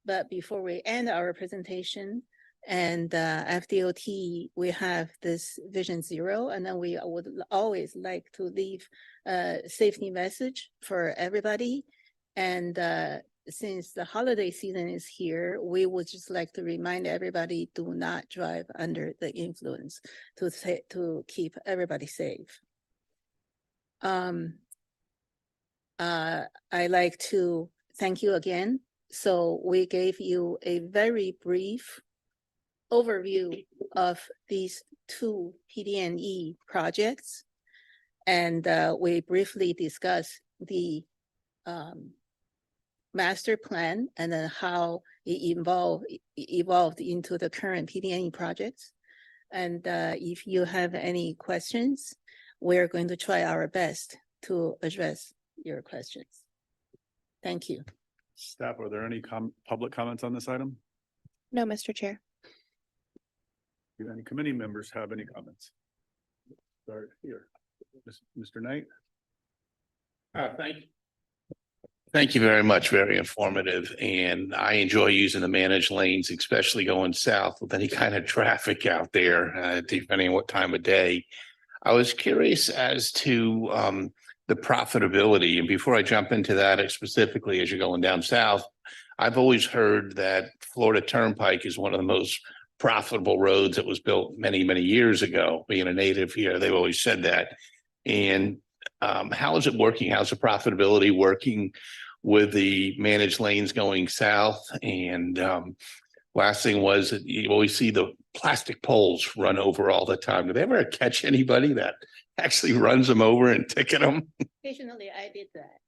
But before we end our presentation and FDOT, we have this Vision Zero, and then we would always like to leave a safety message for everybody. And since the holiday season is here, we would just like to remind everybody, do not drive under the influence to keep everybody safe. I like to thank you again. So we gave you a very brief overview of these two PD&E projects. And we briefly discussed the master plan and then how it evolved into the current PD&E projects. And if you have any questions, we're going to try our best to address your questions. Thank you. Staff, are there any public comments on this item? No, Mr. Chair. Do any committee members have any comments? Start here. Mr. Knight? Thank you very much. Very informative. And I enjoy using the managed lanes, especially going south with any kind of traffic out there, depending on what time of day. I was curious as to the profitability. And before I jump into that, specifically as you're going down south, I've always heard that Florida Turnpike is one of the most profitable roads that was built many, many years ago. Being a native here, they've always said that. And how is it working? How's the profitability working with the managed lanes going south? And last thing was that you always see the plastic poles run over all the time. Do they ever catch anybody that actually runs them over and ticket them? Occasionally I did that.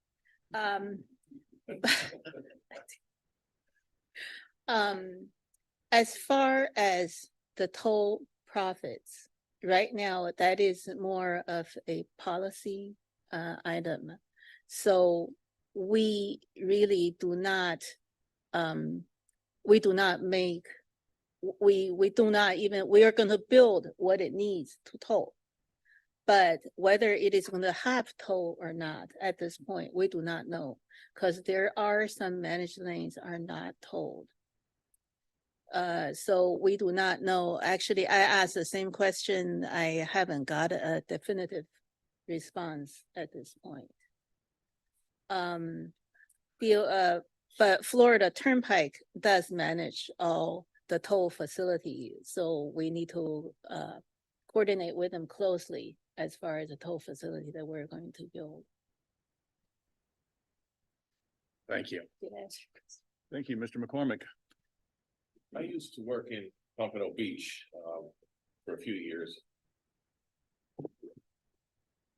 As far as the toll profits, right now, that is more of a policy item. So we really do not, we are going to build what it needs to toll. But whether it is going to have toll or not at this point, we do not know, because there are some managed lanes are not tolled. So we do not know. Actually, I asked the same question. I haven't got a definitive response at this point. But Florida Turnpike does manage all the toll facility, so we need to coordinate with them closely as far as the toll facility that we're going to build. Thank you. Thank you, Mr. McCormick. I used to work in Pompano Beach for a few years.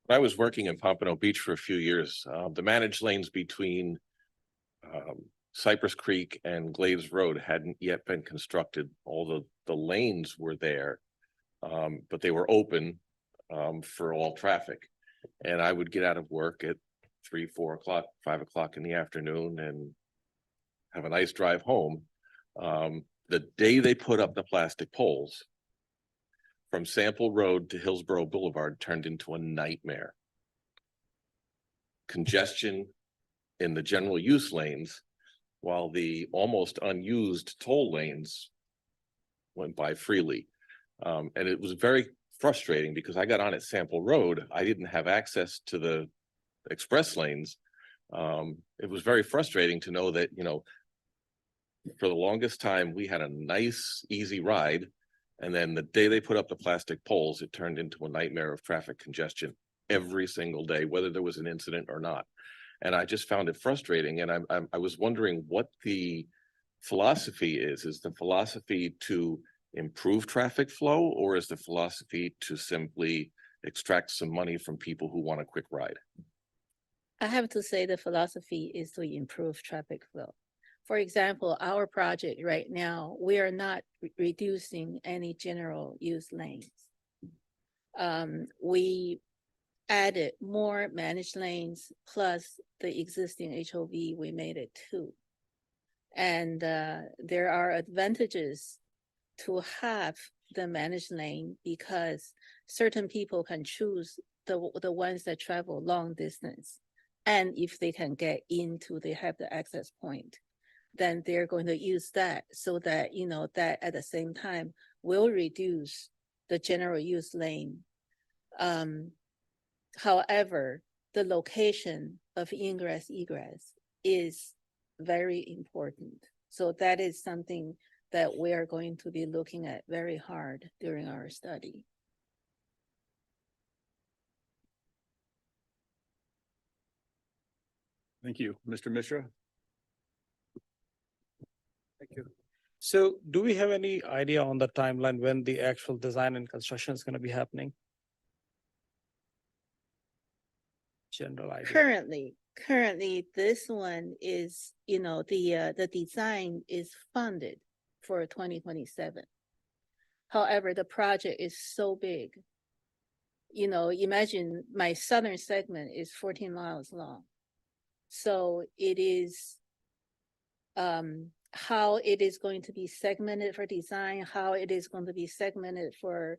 When I was working in Pompano Beach for a few years, the managed lanes between Cypress Creek and Glades Road hadn't yet been constructed. All the lanes were there, but they were open for all traffic. And I would get out of work at 3, 4 o'clock, 5 o'clock in the afternoon and have a nice drive home. The day they put up the plastic poles, from Sample Road to Hillsborough Boulevard turned into a nightmare. Congestion in the general use lanes, while the almost unused toll lanes went by freely. And it was very frustrating because I got on at Sample Road. I didn't have access to the express lanes. It was very frustrating to know that, for the longest time, we had a nice, easy ride. And then the day they put up the plastic poles, it turned into a nightmare of traffic congestion every single day, whether there was an incident or not. And I just found it frustrating. And I was wondering what the philosophy is. Is the philosophy to improve traffic flow, or is the philosophy to simply extract some money from people who want a quick ride? I have to say the philosophy is to improve traffic flow. For example, our project right now, we are not reducing any general use lanes. We added more managed lanes plus the existing HOV, we made it 2. And there are advantages to have the managed lane because certain people can choose the ones that travel long distance. And if they can get into, they have the access point, then they're going to use that so that, you know, that at the same time will reduce the general use lane. However, the location of ingress egress is very important. So that is something that we are going to be looking at very hard during our study. Thank you. Mr. Mishra? Thank you. So do we have any idea on the timeline when the actual design and construction is going to be happening? General idea. Currently, this one is, you know, the design is funded for 2027. However, the project is so big. You know, imagine my southern segment is 14 miles long. So it is how it is going to be segmented for design, how it is going to be segmented for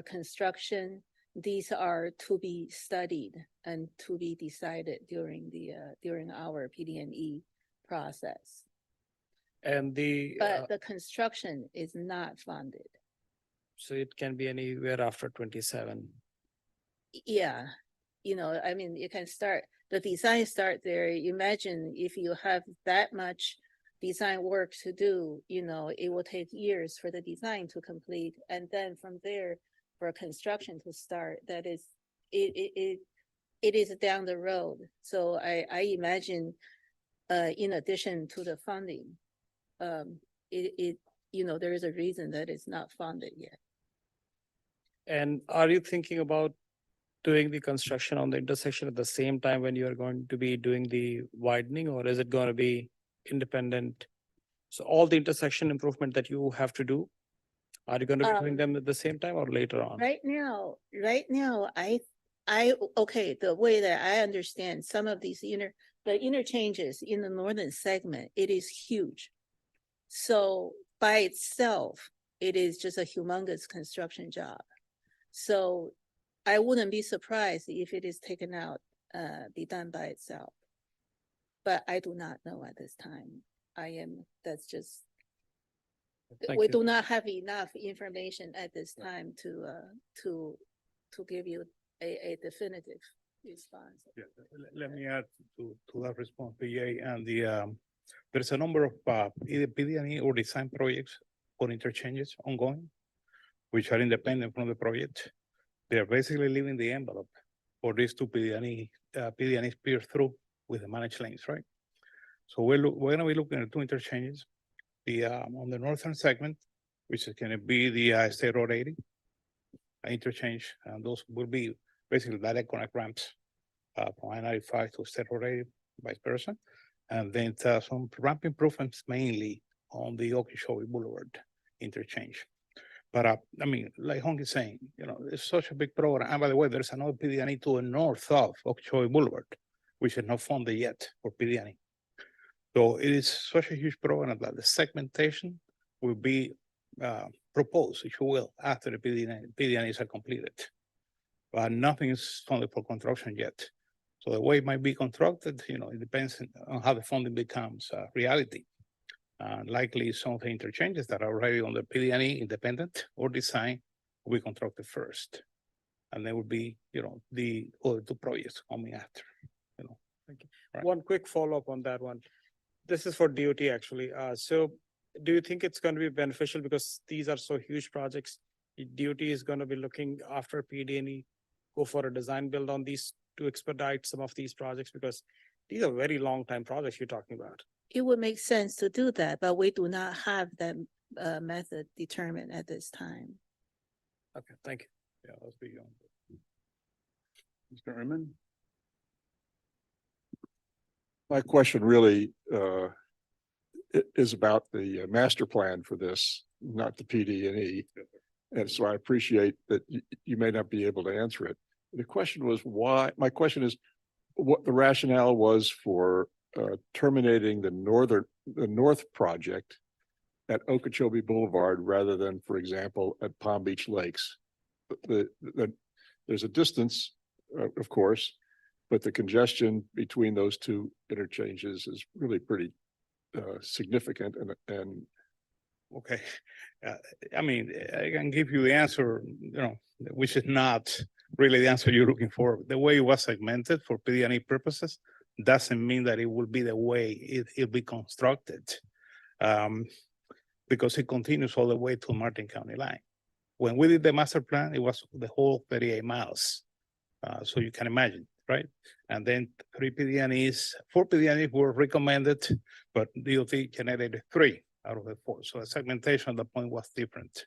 construction. These are to be studied and to be decided during during our PD&E process. And But the construction is not funded. so it can be anywhere after 27. Yeah, you know, I mean, you can start, the design start there. Imagine if you have that much design work to do, you know, it will take years for the design to complete. And then from there, for construction to start, that is, it is down the road. So I imagine, in addition to the funding, you know, there is a reason that it's not funded yet. And are you thinking about doing the construction on the intersection at the same time when you are going to be doing the widening, or is it going to be independent? So all the intersection improvement that you have to do, are you going to be doing them at the same time or later on? Right now, okay, the way that I understand some of these the interchanges in the northern segment, it is huge. So by itself, it is just a humongous construction job. So I wouldn't be surprised if it is taken out, be done by itself. But I do not know at this time. That's just, we do not have enough information at this time to give you a definitive response. Yeah, let me add to that response, PA, and there's a number of either PD&E or design projects or interchanges ongoing, which are independent from the project. They are basically leaving the envelope for these two PD&Es peer through with the managed lanes, right? So we're going to be looking at two interchanges. On the northern segment, which is going to be the State Road 80 interchange, and those will be basically direct connect ramps from I-95 to State Road 80, vice versa. And then some ramp improvements mainly on the Okeechobee Boulevard interchange. But I mean, like Hong is saying, you know, it's such a big program. And by the way, there's another PD&E to the north of Okeechobee Boulevard, which is not funded yet for PD&E. So it is such a huge program that the segmentation will be proposed, if you will, after the PD&Es are completed. But nothing is funded for construction yet. So the way it might be constructed, you know, it depends on how the funding becomes reality. Likely some of the interchanges that are already on the PD&E independent or design will be constructed first. And there will be, you know, the other two projects coming after, you know. Thank you. Right. One quick follow-up on that one. This is for DOT actually. So do you think it's going to be beneficial because these are so huge projects? DOT is going to be looking after PD&E, go for a design build on these to expedite some of these projects because these are very long time projects you're talking about. It would make sense to do that, but we do not have that method determined at this time. Okay, thank you. Yeah, let's be on. Mr. Erman? My question really is about the master plan for this, not the PD&E. And so I appreciate that you may not be able to answer it. The question was why, my question is what the rationale was for terminating the north project at Okeechobee Boulevard rather than, for example, at Palm Beach Lakes. There's a distance, of course, but the congestion between those two interchanges is really pretty significant and Okay, I mean, I can give you the answer, which is not really the answer you're looking for. The way it was segmented for PD&E purposes doesn't mean that it will be the way it'll be constructed. Because it continues all the way to Martin County line. When we did the master plan, it was the whole 38 miles. So you can imagine, right? And then 4 PD&Es were recommended, but DOT generated 3 out of the 4. So the segmentation at the point was different.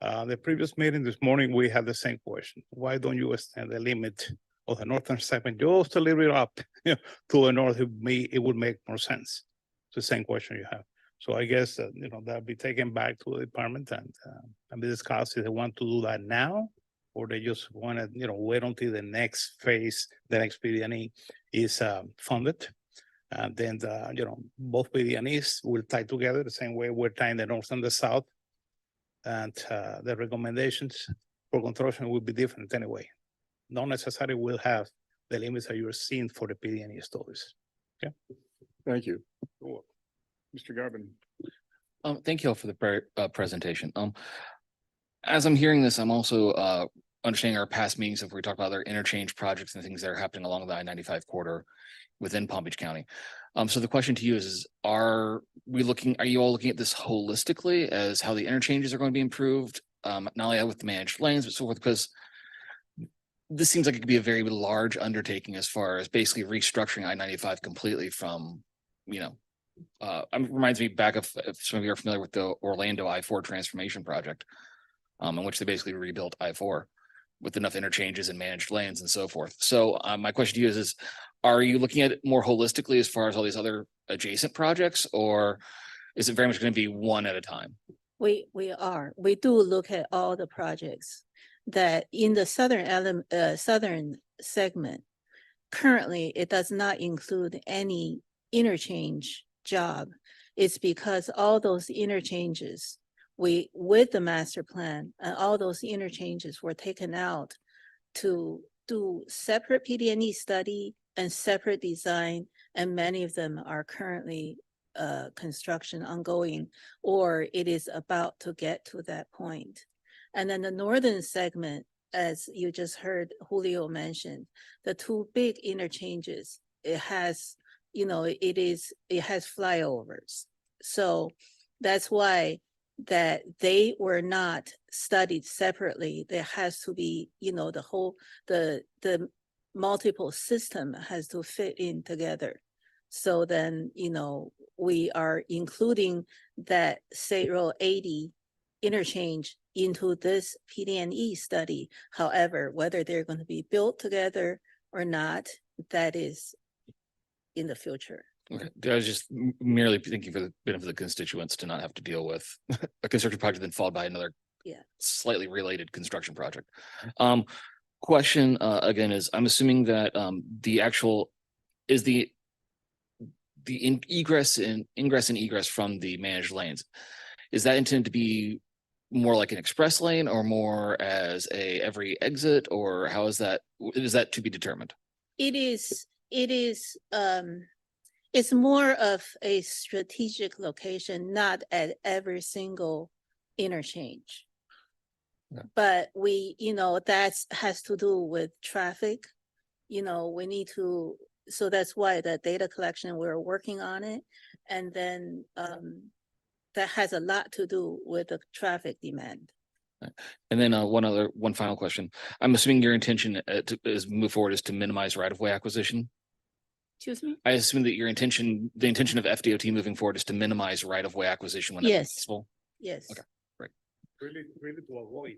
The previous meeting this morning, we had the same question. Why don't you extend the limit of the northern segment just a little bit up to the north? It would make more sense. It's the same question you have. So I guess that, that'll be taken back to the department and be discussed if they want to do that now, or they just want to, wait until the next phase, the next PD&E is funded. And then, both PD&Es will tie together the same way we're tying the north and the south. And the recommendations for construction will be different anyway. Not necessarily will have the limits that you're seeing for the PD&E studies. Okay. thank you. Mr. Garvin. Thank you all for the presentation. As I'm hearing this, I'm also understanding our past meetings if we talk about other interchange projects and things that are happening along the I-95 corridor within Palm Beach County. So the question to you is are you all looking at this holistically as how the interchanges are going to be improved? Not only with the managed lanes, but so forth, because this seems like it could be a very large undertaking as far as basically restructuring I-95 completely from, reminds me back of, if some of you are familiar with the Orlando I-4 transformation project, in which they basically rebuilt I-4 with enough interchanges and managed lanes and so forth. So my question to you is are you looking at it more holistically as far as all these other adjacent projects, or is it very much going to be one at a time? We do look at all the projects that in the southern segment. Currently, it does not include any interchange job. It's because all those interchanges, with the master plan, and all those interchanges were taken out to do separate PD&E study and separate design, and many of them are currently construction ongoing, or it is about to get to that point. And then the northern segment, as you just heard Julio mention, the 2 big interchanges, it has flyovers. So that's why that they were not studied separately. There has to be, the multiple system has to fit in together. So then, we are including that State Road 80 interchange into this PD&E study. However, whether they're going to be built together or not, that is in the future. Okay, I was just merely thinking for the benefit of the constituents to not have to deal with a construction project then followed by another slightly related construction project. Question again is I'm assuming that the actual is the ingress and egress from the managed lanes, is that intended to be more like an express lane or more as every exit, or how is that to be determined? It's more of a strategic location, not at every single interchange. Okay. But that has to do with traffic. We need to, so that's why the data collection, we're working on it. And then that has a lot to do with the traffic demand. And then one final question. I'm assuming your intention is move forward is to minimize right-of-way acquisition. Excuse me? I assume that the intention of FDOT moving forward is to minimize right-of-way acquisition when possible. Yes. Okay, great. Really to avoid.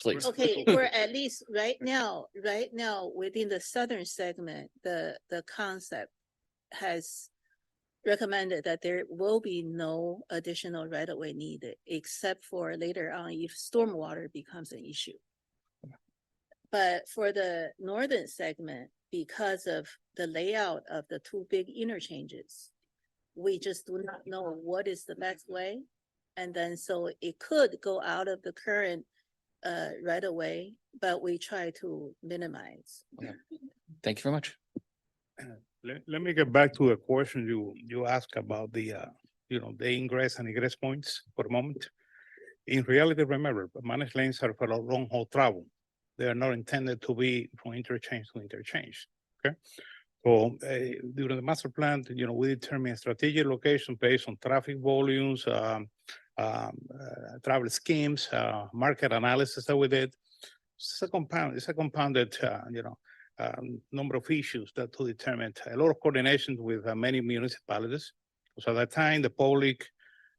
Please. Okay, we're at least right now within the southern segment, the concept has recommended that there will be no additional right of way needed, except for later on if stormwater becomes an issue. But for the northern segment, because of the layout of the two big interchanges, we just do not know what is the best way. And then so it could go out of the current right of way, but we try to minimize. Thank you very much. Let me get back to the question you asked about the, the ingress and egress points for a moment. In reality, remember, managed lanes are for a long haul travel. They are not intended to be from interchange to interchange, okay? So during the master plan, we determine a strategic location based on traffic volumes, travel schemes, market analysis that we did. It's a compounded, number of issues that to determine a lot of coordination with many municipalities. So at that time, the public,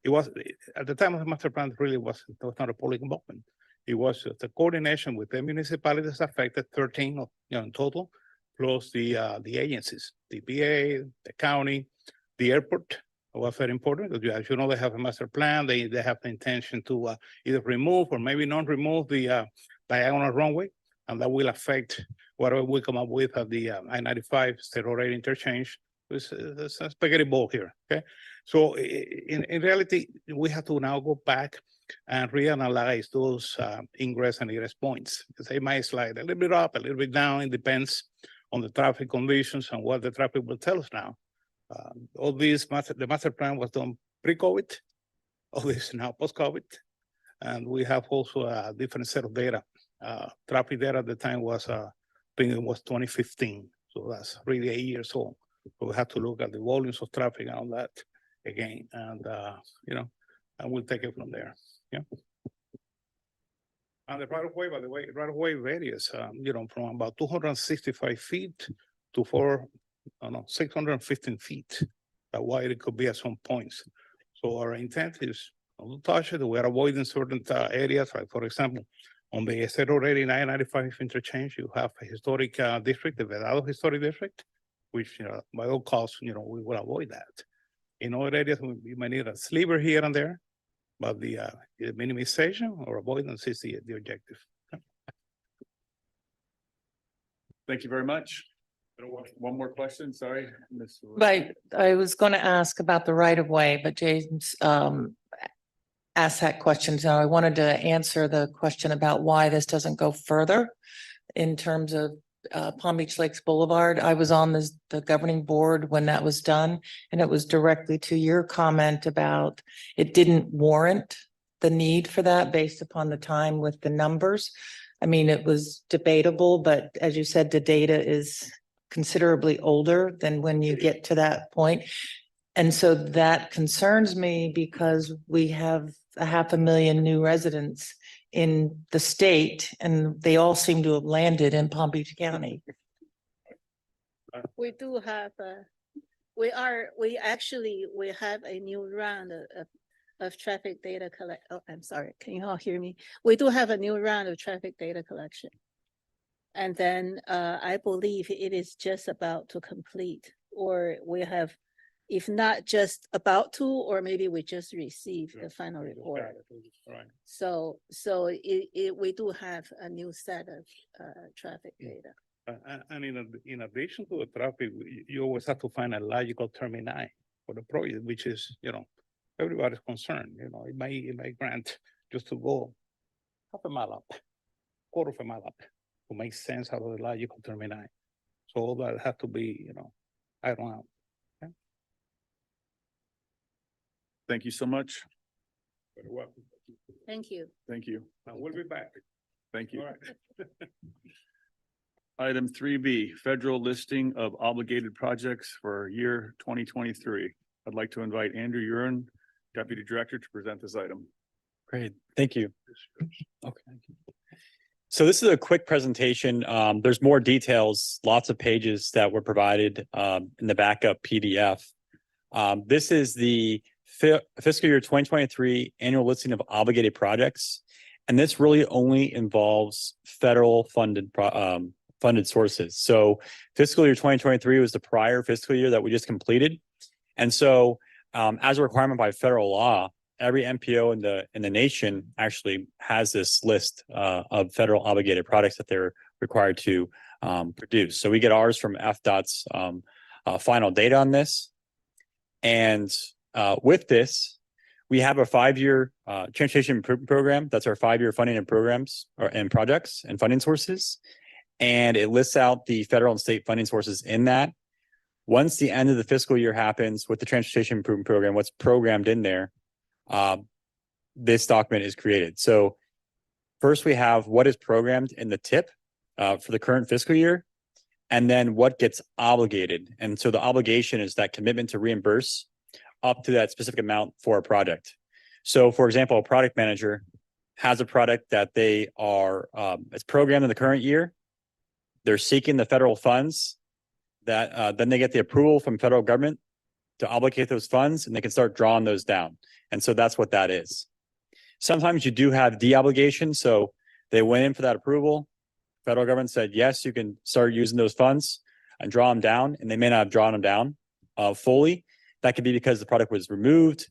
at the time of the master plan, really was not a public involvement. It was the coordination with the municipalities affected, 13 in total, plus the agencies, TPA, the county, the airport was very important because as you know, they have a master plan. They have the intention to either remove or maybe not remove the diagonal runway, and that will affect whatever we come up with at the I-95 state road interchange. It's a spaghetti ball here, okay? So in reality, we have to now go back and reanalyze those ingress and egress points. Because they might slide a little bit up, a little bit down. It depends on the traffic conditions and what the traffic will tell us now. All these, the master plan was done pre-COVID. All this now post-COVID. And we have also a different set of data. Traffic data at the time was, I think it was 2015. So that's really 8 years old. So we have to look at the volumes of traffic and all that again. And, and we'll take it from there. Yeah. And the right of way, by the way, right of way varies, from about 265 feet to 615 feet. That wide it could be at some points. So our intent is not to touch it. We are avoiding certain areas, like for example, on the State Road 8995 interchange, you have a historic district, the Vedado Historic District, which by all costs, we will avoid that. In other areas, we might need a sliver here and there, but the minimization or avoidance is the objective. Thank you very much. One more question, sorry. Right, I was going to ask about the right of way, but James asked that question. So I wanted to answer the question about why this doesn't go further in terms of Palm Beach Lakes Boulevard. I was on the governing board when that was done, and it was directly to your comment about it didn't warrant the need for that based upon the time with the numbers. I mean, it was debatable, but as you said, the data is considerably older than when you get to that point. And so that concerns me because we have 500,000 new residents in the state, and they all seem to have landed in Palm Beach County. We do have, we have a new round of traffic data collect. Oh, I'm sorry. Can you all hear me? We do have a new round of traffic data collection. And then I believe it is just about to complete, or we have, if not just about to, or maybe we just received the final report. Right. So we do have a new set of traffic data. And in addition to the traffic, you always have to find a logical termini for the project, which is, everybody's concerned. It may grant just to go half a mile up, quarter of a mile up, to make sense out of the logical termini. So all that has to be, ironed out. Okay? Thank you so much. Very welcome. Thank you. Thank you. We'll be back. Thank you. All right. Item 3B, federal listing of obligated projects for year 2023. I'd like to invite Andrew Uren, Deputy Director, to present this item. Great, thank you. Okay. So this is a quick presentation. There's more details, lots of pages that were provided in the backup PDF. This is the fiscal year 2023 annual listing of obligated projects. And this really only involves federal funded sources. So fiscal year 2023 was the prior fiscal year that we just completed. And so as a requirement by federal law, every MPO in the nation actually has this list of federal obligated products that they're required to produce. So we get ours from FDOT's final data on this. And with this, we have a 5-year transportation improvement program. That's our 5-year funding and programs and projects and funding sources. And it lists out the federal and state funding sources in that. Once the end of the fiscal year happens with the transportation improvement program, what's programmed in there, this document is created. So first we have what is programmed in the TIP for the current fiscal year, and then what gets obligated. And so the obligation is that commitment to reimburse up to that specific amount for a project. So for example, a product manager has a product that they are, it's programmed in the current year. They're seeking the federal funds that then they get the approval from federal government to obligate those funds, and they can start drawing those down. And so that's what that is. Sometimes you do have de-obligation. So they went in for that approval. Federal government said, yes, you can start using those funds and draw them down, and they may not have drawn them down fully. That could be because the product was removed.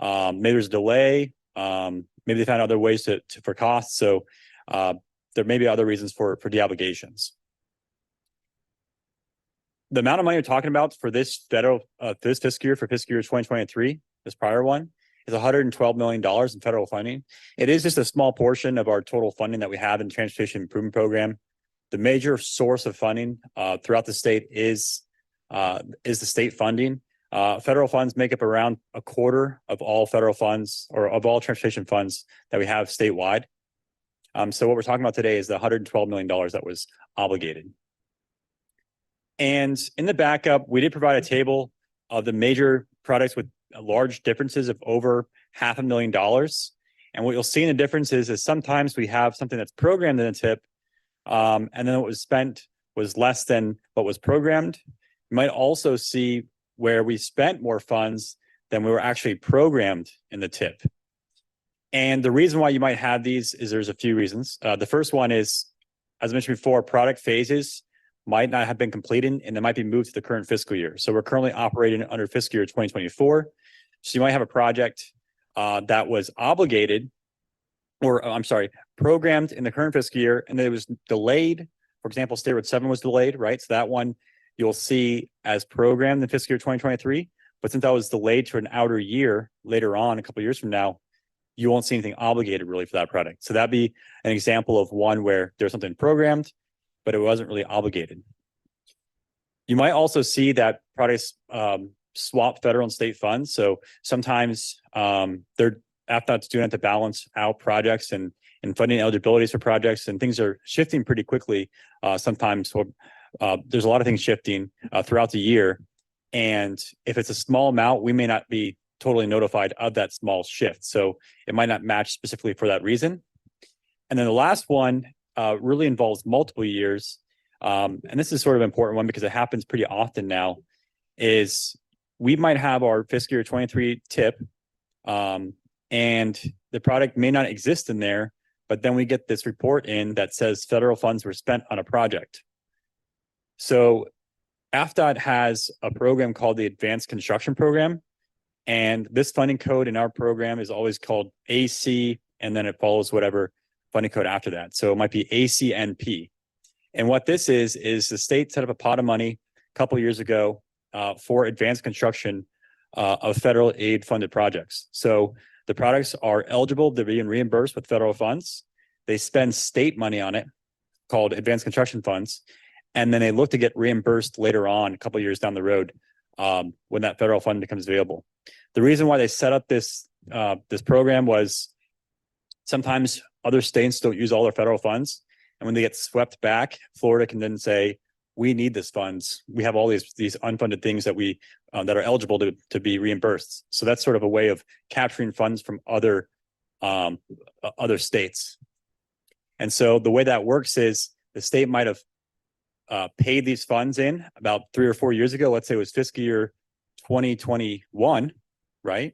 Maybe there's a delay. Maybe they found other ways for costs. So there may be other reasons for de-obligations. The amount of money we're talking about for this federal this fiscal year, for fiscal year 2023, this prior one, is $112 million in federal funding. It is just a small portion of our total funding that we have in the Transportation Improvement Program. The major source of funding throughout the state is the state funding. Federal funds make up around a quarter of all federal funds, or of all transportation funds that we have statewide. So what we're talking about today is the $112 million that was obligated. And in the backup, we did provide a table of the major products with large differences of over $500,000. And what you'll see in the differences is sometimes we have something that's programmed in a TIP, and then what was spent was less than what was programmed. You might also see where we spent more funds than we were actually programmed in the TIP. And the reason why you might have these is there's a few reasons. The first one is, as I mentioned before, product phases might not have been completed and they might be moved to the current fiscal year. So we're currently operating under fiscal year 2024. So you might have a project that was obligated, or I'm sorry, programmed in the current fiscal year, and then it was delayed. For example, State Road 7 was delayed, right? So that one you'll see as programmed in fiscal year 2023. But since that was delayed to an outer year later on, a couple of years from now, you won't see anything obligated really for that product. So that'd be an example of one where there's something programmed, but it wasn't really obligated. You might also see that products swap federal and state funds. So sometimes they're FDOT's doing it to balance out projects and funding eligibilities for projects, and things are shifting pretty quickly. Sometimes there's a lot of things shifting throughout the year. And if it's a small amount, we may not be totally notified of that small shift. So it might not match specifically for that reason. And then the last one really involves multiple years. And this is sort of an important one because it happens pretty often now, is we might have our fiscal year 23 TIP and the product may not exist in there, but then we get this report in that says federal funds were spent on a project. So FDOT has a program called the Advanced Construction Program. And this funding code in our program is always called AC, and then it follows whatever funding code after that. So it might be ACNP. And what this is the state set up a pot of money a couple of years ago for advanced construction of federal aid funded projects. So the products are eligible to be reimbursed with federal funds. They spend state money on it, called advanced construction funds. And then they look to get reimbursed later on, a couple of years down the road, when that federal fund becomes available. The reason why they set up this program was sometimes other states don't use all their federal funds. And when they get swept back, Florida can then say, we need this funds. We have all these unfunded things that we that are eligible to be reimbursed. So that's sort of a way of capturing funds from other states. And so the way that works is the state might have paid these funds in about 3 or 4 years ago. Let's say it was fiscal year 2021, right?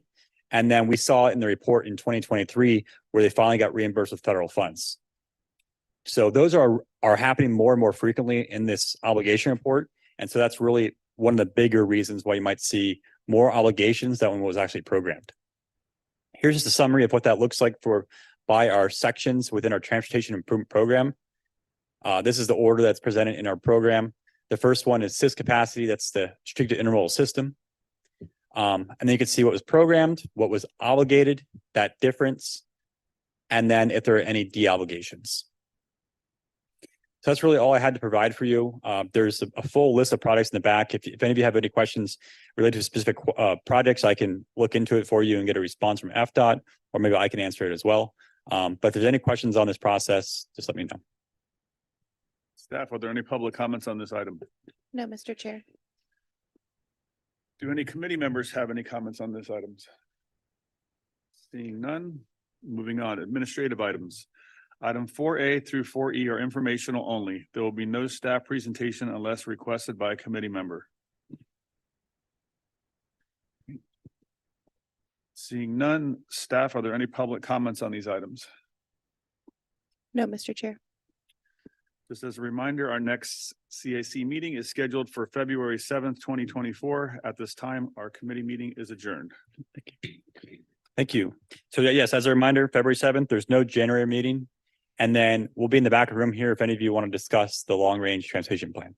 And then we saw it in the report in 2023 where they finally got reimbursed with federal funds. So those are happening more and more frequently in this obligation report. And so that's really one of the bigger reasons why you might see more obligations than what was actually programmed. Here's just a summary of what that looks like by our sections within our transportation improvement program. This is the order that's presented in our program. The first one is sys capacity. That's the restricted intermodal system. And then you can see what was programmed, what was obligated, that difference, and then if there are any de-obligations. So that's really all I had to provide for you. There's a full list of products in the back. If any of you have any questions related to specific projects, I can look into it for you and get a response from FDOT, or maybe I can answer it as well. But if there's any questions on this process, just let me know. Staff, are there any public comments on this item? No, Mr. Chair. Do any committee members have any comments on this items? Seeing none, moving on, administrative items. Item 4A through 4E are informational only. There will be no staff presentation unless requested by a committee member. Seeing none, staff, are there any public comments on these items? No, Mr. Chair. Just as a reminder, our next CAC meeting is scheduled for February 7th, 2024. At this time, our committee meeting is adjourned. Thank you. So yes, as a reminder, February 7th, there's no January meeting. And then we'll be in the back of the room here if any of you want to discuss the long range transportation plan.